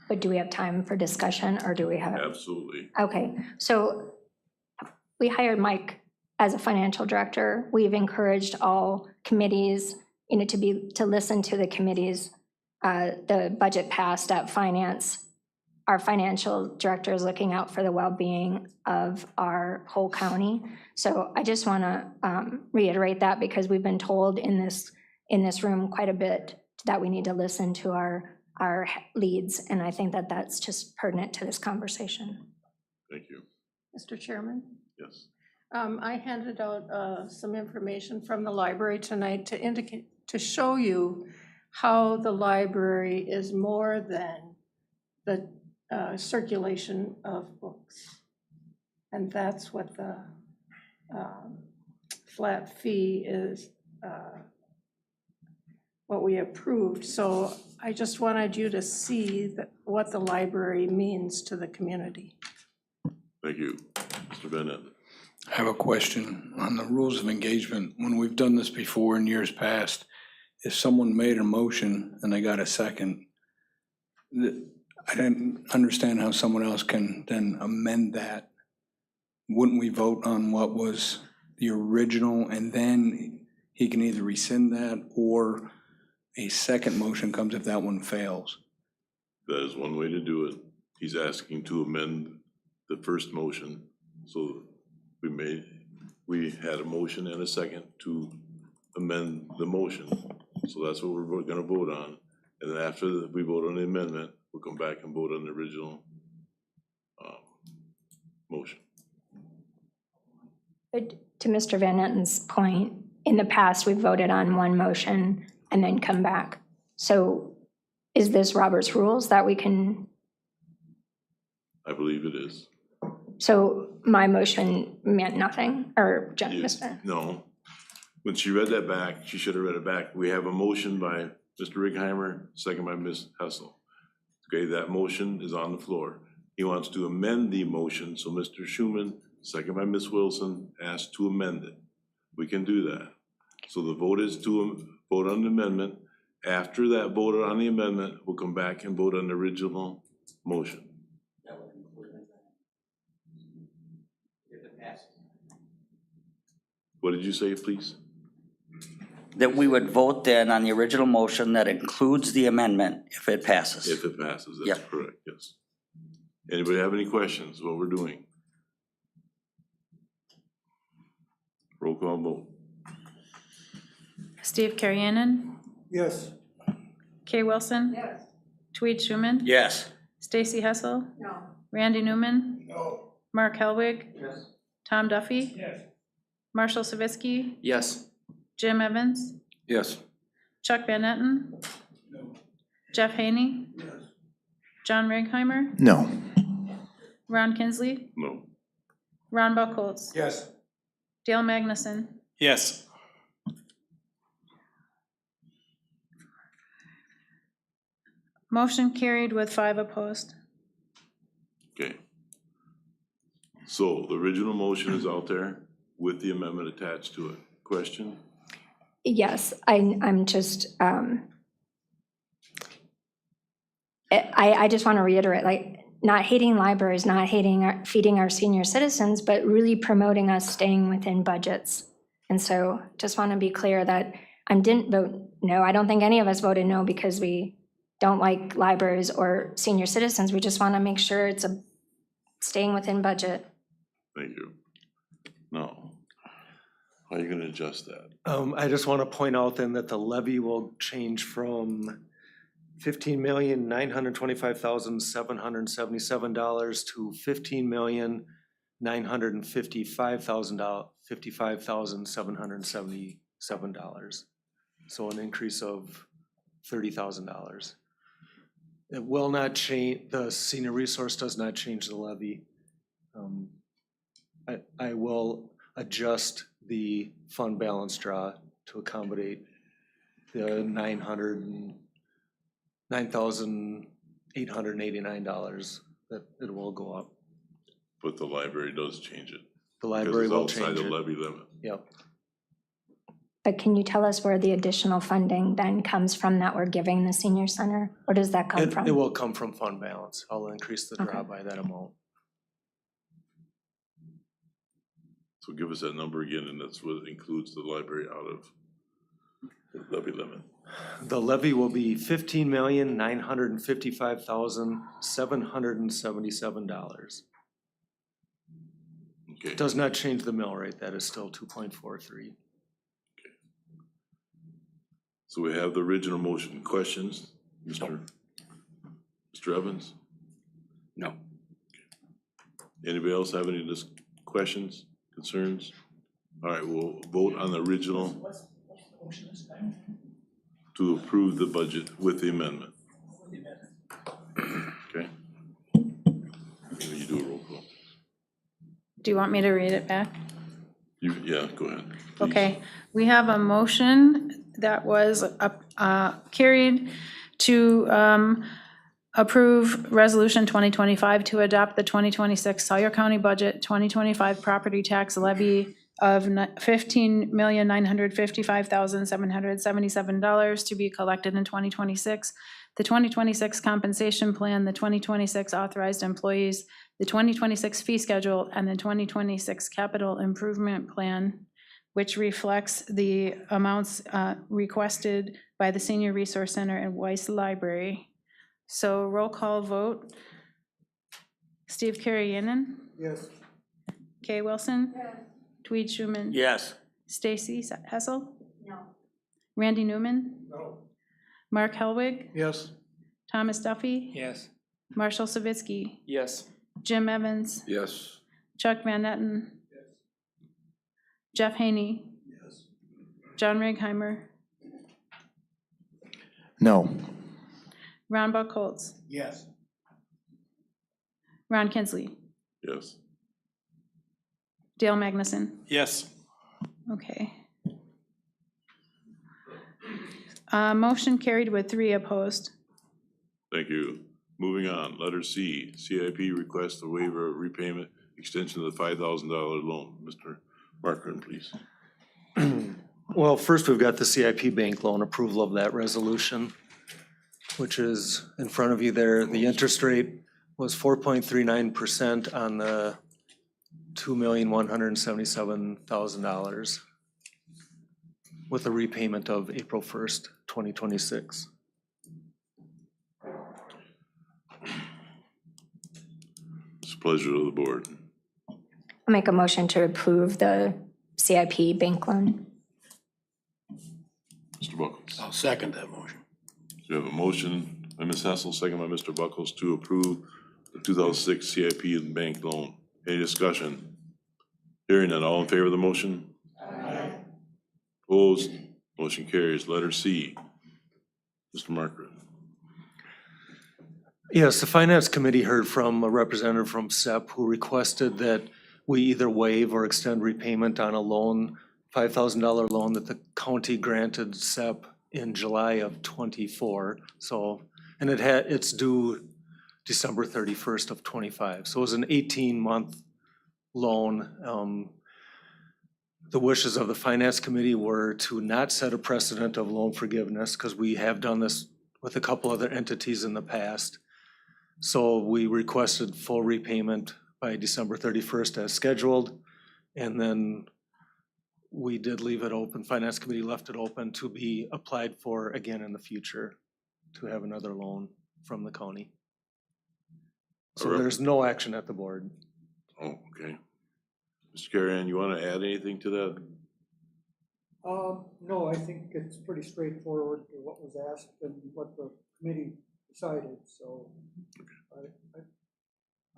S16: But do we have time for discussion or do we have?
S1: Absolutely.
S16: Okay, so we hired Mike as a financial director. We've encouraged all committees, to listen to the committees. The budget passed at finance. Our financial director is looking out for the well-being of our whole county. So I just want to reiterate that because we've been told in this room quite a bit that we need to listen to our leads, and I think that that's just pertinent to this conversation.
S1: Thank you.
S3: Mr. Chairman?
S1: Yes.
S3: I handed out some information from the library tonight to show you how the library is more than the circulation of books. And that's what the flat fee is, what we approved. So I just wanted you to see what the library means to the community.
S1: Thank you. Mr. Bennett.
S17: I have a question on the rules of engagement. When we've done this before in years past, if someone made a motion and they got a second, I didn't understand how someone else can then amend that. Wouldn't we vote on what was the original and then he can either rescind that or a second motion comes if that one fails?
S1: That is one way to do it. He's asking to amend the first motion. So we had a motion and a second to amend the motion. So that's what we're gonna vote on. And then after we vote on the amendment, we'll come back and vote on the original motion.
S16: But to Mr. Van Etten's point, in the past, we voted on one motion and then come back. So is this Robert's rules that we can,
S1: I believe it is.
S16: so my motion meant nothing, or Mr.?
S1: No. When she read that back, she should have read it back. We have a motion by Mr. Righeimer, second by Ms. Hessel. Okay, that motion is on the floor. He wants to amend the motion, so Mr. Schuman, second by Ms. Wilson, asked to amend it. We can do that. So the vote is to vote on the amendment. After that vote on the amendment, we'll come back and vote on the original motion. What did you say, please?
S19: That we would vote then on the original motion that includes the amendment if it passes.
S1: If it passes, that's
S19: Yep.
S1: correct, yes. Anybody have any questions, what we're doing? Roll call vote.
S2: Steve Carrienan,
S5: Yes.
S2: Kay Wilson.
S3: Yes.
S2: Tweed Schuman.
S19: Yes.
S2: Stacy Hessel.
S3: No.
S2: Randy Newman.
S20: No.
S2: Mark Helwig.
S20: Yes.
S2: Tom Duffy.
S20: Yes.
S2: Marshall Savitsky.
S15: Yes.
S2: Jim Evans.
S7: Yes.
S2: Chuck Van Etten. Jeff Haney. John Righeimer.
S22: No.
S2: Ron Kinsley.
S1: No.
S2: Ron Buckholz.
S20: Yes.
S2: Dale Magnuson,
S15: Yes.
S2: motion carried with 5 opposed.
S1: Okay. So the original motion is out there with the amendment attached to it. Question?
S16: Yes, I'm just, I just want to reiterate, like, not hating libraries, not feeding our senior citizens, but really promoting us staying within budgets. And so just want to be clear that I didn't vote no. I don't think any of us voted no because we don't like libraries or senior citizens. We just want to make sure it's staying within budget.
S1: Thank you. No. How are you gonna adjust that?
S21: I just want to point out then that the levy will change from $15,925,777 to $15,955,777. So an increase of $30,000. It will not change, the senior resource does not change the levy. I will adjust the fund balance draw to accommodate the $9,889 that it will go up.
S1: But the library does change it.
S21: The library will change
S1: Outside
S21: it.
S1: the levy limit.
S21: Yep.
S16: But can you tell us where the additional funding then comes from that we're giving the senior center? Where does that come from?
S21: It will come from fund balance. I'll increase the draw
S16: Okay.
S21: by that amount.
S1: So give us that number again, and that's what includes the library out of the levy limit.
S21: The levy will be $15,955,777.
S1: Okay.
S21: Does not change the mill rate. That is still 2.43.
S1: So we have the original motion. Questions? Mr. Evans?
S17: No.
S1: Anybody else have any questions, concerns? All right, we'll vote on the original to approve the budget with the amendment. Okay? You do a roll call.
S2: Do you want me to read it back?
S1: Yeah, go ahead.
S2: Okay, we have a motion that was carried to approve Resolution 2025 to adopt the 2026 Sawyer County Budget 2025 property tax levy of $15,955,777 to be collected in 2026, the 2026 compensation plan, the 2026 authorized employees, the 2026 fee schedule, and the 2026 capital improvement plan, which reflects the amounts requested by the Senior Resource Center and Weiss Library. So roll call vote. Steve Carrianen?
S5: Yes.
S2: Kay Wilson? Tweed Schuman?
S19: Yes.
S2: Stacy Hessel?
S16: No.
S2: Randy Newman?
S5: No.
S2: Mark Helwig?
S20: Yes.
S2: Thomas Duffy?
S15: Yes.
S2: Marshall Savitsky?
S15: Yes.
S2: Jim Evans?
S1: Yes.
S2: Chuck Van Netten? Jeff Haney? John Righeimer?
S22: No.
S2: Ron Buckholz?
S17: Yes.
S2: Ron Kinsley?
S1: Yes.
S2: Dale Magnuson?
S15: Yes.
S2: Okay. Motion carried with 3 opposed.
S1: Thank you. Moving on, letter C, CIP request a waiver of repayment extension of the $5,000 loan. Mr. Markren, please.
S21: Well, first we've got the CIP bank loan approval of that resolution, which is in front of you there. The interest rate was 4.39% on the $2,177,000 with a repayment of April 1st, 2026.
S1: It's a pleasure of the board.
S16: I'll make a motion to approve the CIP bank loan.
S1: Mr. Buckles.
S17: I'll second that motion.
S1: We have a motion by Ms. Hessel, second by Mr. Buckles to approve the 2006 CIP and bank loan. Any discussion? Hearing none, all in favor of the motion? Aye. Opposed? Motion carries. Letter C. Mr. Markren.
S21: Yes, the Finance Committee heard from a representative from SEP who requested that we either waive or extend repayment on a loan, $5,000 loan that the county granted SEP in July of '24. So, and it's due December 31st of '25. So it was an 18-month loan. The wishes of the Finance Committee were to not set a precedent of loan forgiveness, because we have done this with a couple other entities in the past. So we requested full repayment by December 31st as scheduled, and then we did leave it open, Finance Committee left it open to be applied for again in the future, to have another loan from the county. So
S1: Alright.
S21: there's no action at the board.
S1: Oh, okay. Mr. Carrion, you want to add anything to that?
S5: No, I think it's pretty straightforward to what was asked and what the committee decided, so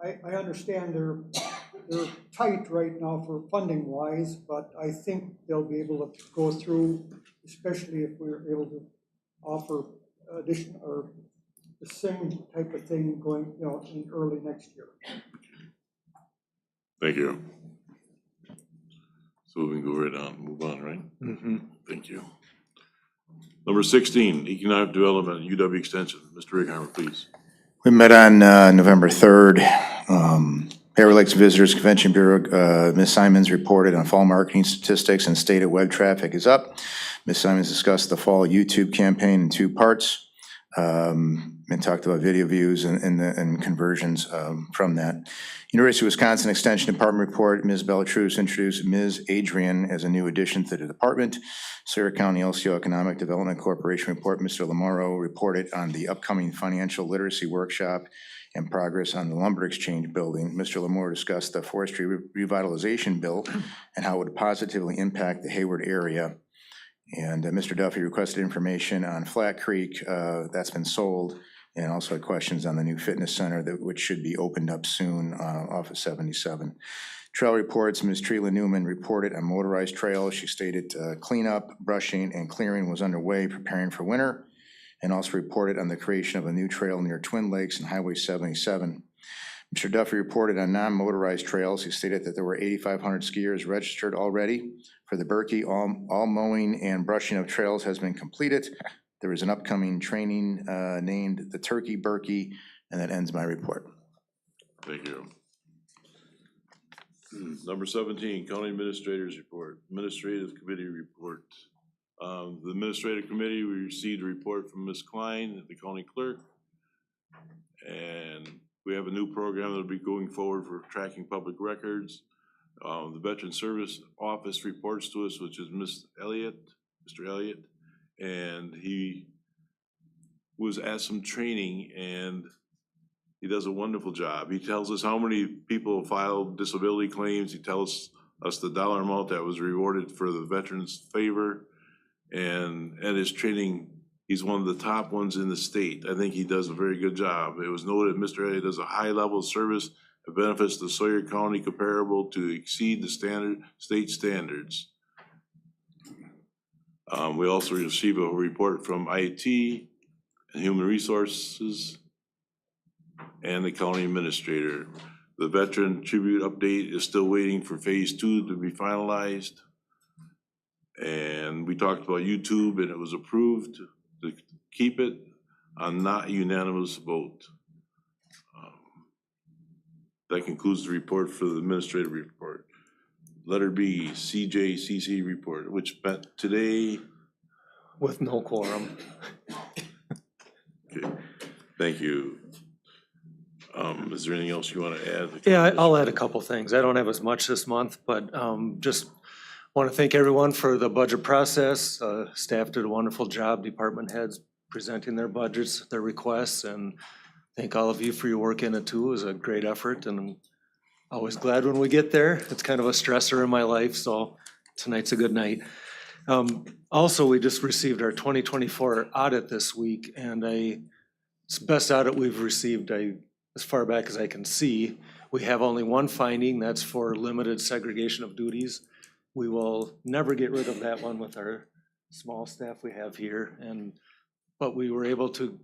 S5: I understand they're tight right now for funding wise, but I think they'll be able to go through, especially if we're able to offer addition or the same type of thing going, in early next year.
S1: Thank you. So we can go right on, move on, right?
S21: Mm-hmm.
S1: Thank you. Number 16, Economic Development, UW Extension. Mr. Righeimer, please.
S22: We met on November 3rd. Hayward Lakes Visitors Convention Bureau, Ms. Simons reported on fall marketing statistics and stated web traffic is up. Ms. Simons discussed the fall YouTube campaign in 2 parts and talked about video views and conversions from that. University of Wisconsin Extension Department report, Ms. Bellatruce introduced Ms. Adrian as a new addition to the department. Sierra County LCO Economic Development Corporation report, Mr. Lamoro reported on the upcoming financial literacy workshop and progress on the lumber exchange building. Mr. Lamoro discussed the forestry revitalization bill and how it would positively impact the Hayward area. And Mr. Duffy requested information on Flat Creek, that's been sold, and also had questions on the new fitness center which should be opened up soon off of 77. Trail reports, Ms. Treela Newman reported on motorized trails. She stated cleanup, brushing, and clearing was underway preparing for winter, and also reported on the creation of a new trail near Twin Lakes and Highway 77. Mr. Duffy reported on non-motorized trails. He stated that there were 8,500 skiers registered already for the Berkey. All mowing and brushing of trails has been completed. There is an upcoming training named the Turkey Berkey, and that ends my report.
S1: Thank you. Number 17, County Administrator's Report, Administrative Committee Report. The Administrative Committee, we received a report from Ms. Klein, the County Clerk, and we have a new program that'll be going forward for tracking public records. The Veteran Service Office reports to us, which is Mr. Elliott, and he was at some training and he does a wonderful job. He tells us how many people filed disability claims. He tells us the dollar amount that was rewarded for the veterans' favor. And at his training, he's one of the top ones in the state. I think he does a very good job. It was noted Mr. Elliott does a high level of service that benefits the Sawyer County comparable to exceed the state standards. We also receive a report from IT and Human Resources and the County Administrator. The Veteran Tribute update is still waiting for phase 2 to be finalized. And we talked about YouTube and it was approved to keep it on not unanimous vote. That concludes the report for the administrative report. Letter B, CJCC report, which met today.
S21: With no quorum.
S1: Okay, thank you. Is there anything else you want to add?
S21: Yeah, I'll add a couple things. I don't have as much this month, but just want to thank everyone for the budget process. Staff did a wonderful job, department heads presenting their budgets, their requests, and thank all of you for your work in it too. It was a great effort, and I'm always glad when we get there. It's kind of a stressor in my life, so tonight's a good night. Also, we just received our 2024 audit this week, and it's the best audit we've received as far back as I can see. We have only one finding, that's for limited segregation of duties. We will never get rid of that one with our small staff we have here. But we were able to,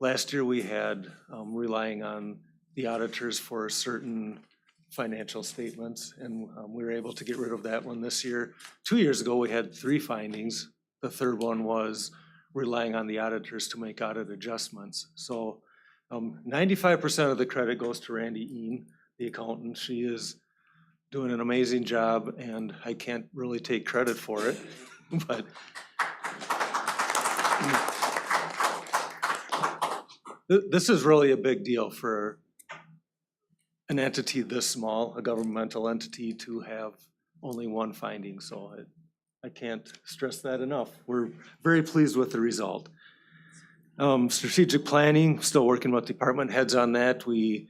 S21: last year we had relying on the auditors for certain financial statements, and we were able to get rid of that one this year. 2 years ago, we had 3 findings. The third one was relying on the auditors to make audit adjustments. So 95% of the credit goes to Randy Ean, the accountant. She is doing an amazing job, and I can't really take credit for it, but this is really a big deal for an entity this small, a governmental entity, to have only 1 finding. So I can't stress that enough. We're very pleased with the result. Strategic planning, still working with department heads on that. We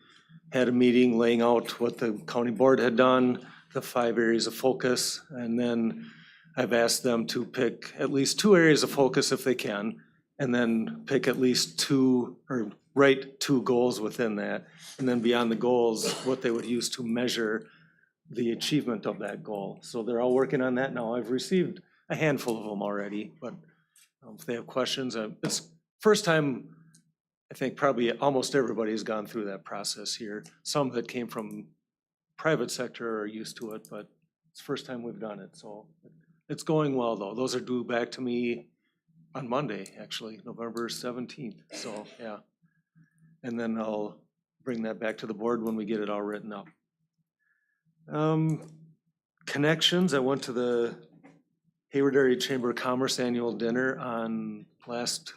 S21: had a meeting laying out what the county board had done, the 5 areas of focus, and then I've asked them to pick at least 2 areas of focus if they can, and then pick at least 2 or write 2 goals within that. And then beyond the goals, what they would use to measure the achievement of that goal. So they're all working on that now. I've received a handful of them already, but if they have questions, it's first time, I think probably almost everybody's gone through that process here. Some that came from private sector are used to it, but it's the first time we've done it. So it's going well though. Those are due back to me on Monday, actually, November 17th. So yeah. And then I'll bring that back to the board when we get it all written up. Connections, I went to the Hayward Area Chamber of Commerce annual dinner on last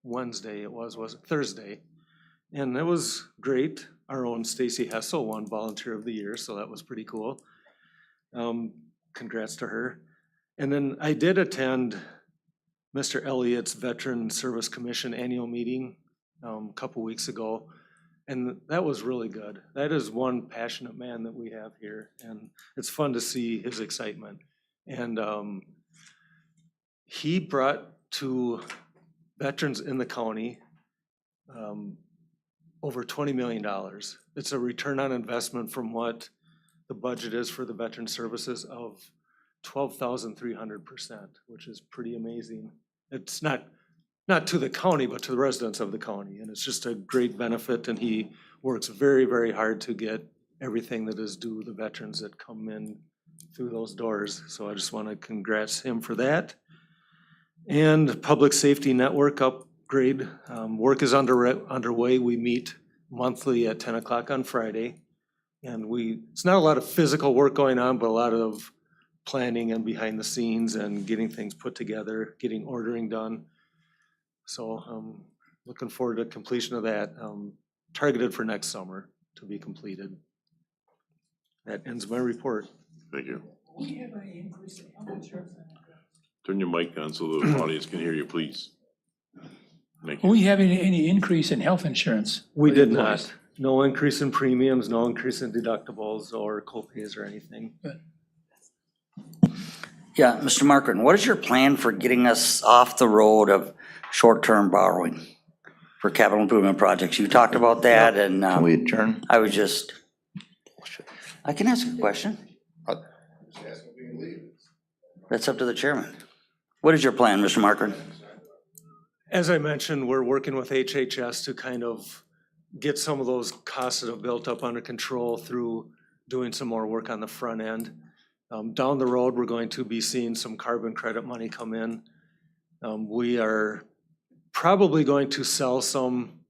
S21: Wednesday, was it Thursday? And it was great. Our own Stacy Hessel won Volunteer of the Year, so that was pretty cool. Congrats to her. And then I did attend Mr. Elliott's Veteran Service Commission annual meeting a couple weeks ago, and that was really good. That is one passionate man that we have here, and it's fun to see his excitement. And he brought to veterans in the county over $20 million. It's a return on investment from what the budget is for the veteran services of 12,300%, which is pretty amazing. It's not to the county, but to the residents of the county. And it's just a great benefit, and he works very, very hard to get everything that is due the veterans that come in through those doors. So I just want to congrats him for that. And Public Safety Network upgrade. Work is underway. We meet monthly at 10 o'clock on Friday. And it's not a lot of physical work going on, but a lot of planning and behind the scenes and getting things put together, getting ordering done. So looking forward to completion of that, targeted for next summer to be completed. That ends my report.
S1: Thank you. Turn your mic on so the audience can hear you, please. Thank you.
S4: Are we having any increase in health insurance?
S21: We did not. No increase in premiums, no increase in deductibles or co-pays or anything.
S19: Yeah, Mr. Markren, what is your plan for getting us off the road of short-term borrowing for capital improvement projects? You talked about that, and
S22: Can we adjourn?
S19: I can ask a question. That's up to the chairman. What is your plan, Mr. Markren?
S21: As I mentioned, we're working with HHS to kind of get some of those costs that have built up under control through doing some more work on the front end. Down the road, we're going to be seeing some carbon credit money come in. We are probably going to sell some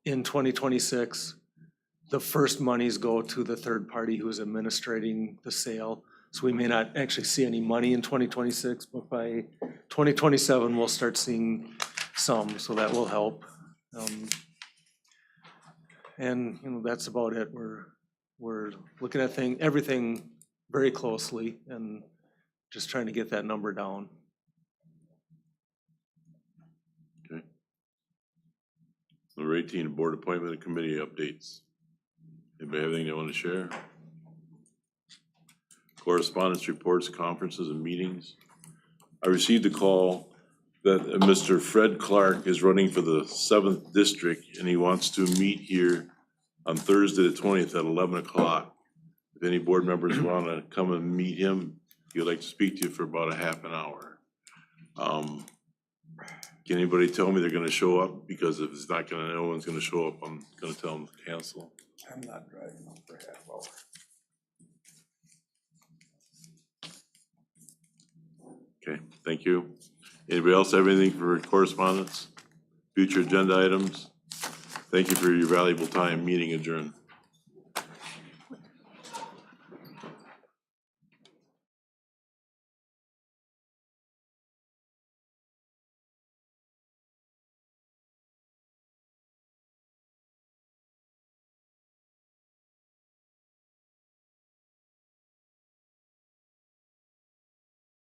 S21: in 2026. The first monies go to the third party who is administrating the sale. So we may not actually see any money in 2026, but by 2027, we'll start seeing some, so that will help. And that's about it. We're looking at everything very closely and just trying to get that number down.
S1: Okay. Number 18, board appointment and committee updates. Anybody have anything they want to share? Correspondence reports, conferences, and meetings. I received a call that Mr. Fred Clark is running for the 7th district, and he wants to meet here on Thursday the 20th at 11 o'clock. If any board members want to come and meet him, he'd like to speak to you for about a half an hour. Can anybody tell me they're going to show up? Because if it's not going to, no one's going to show up, I'm going to tell them to cancel.
S7: I'm not driving up for half hour.
S1: Okay, thank you. Anybody else have anything for correspondence? Future agenda items? Thank you for your valuable time. Meeting adjourned.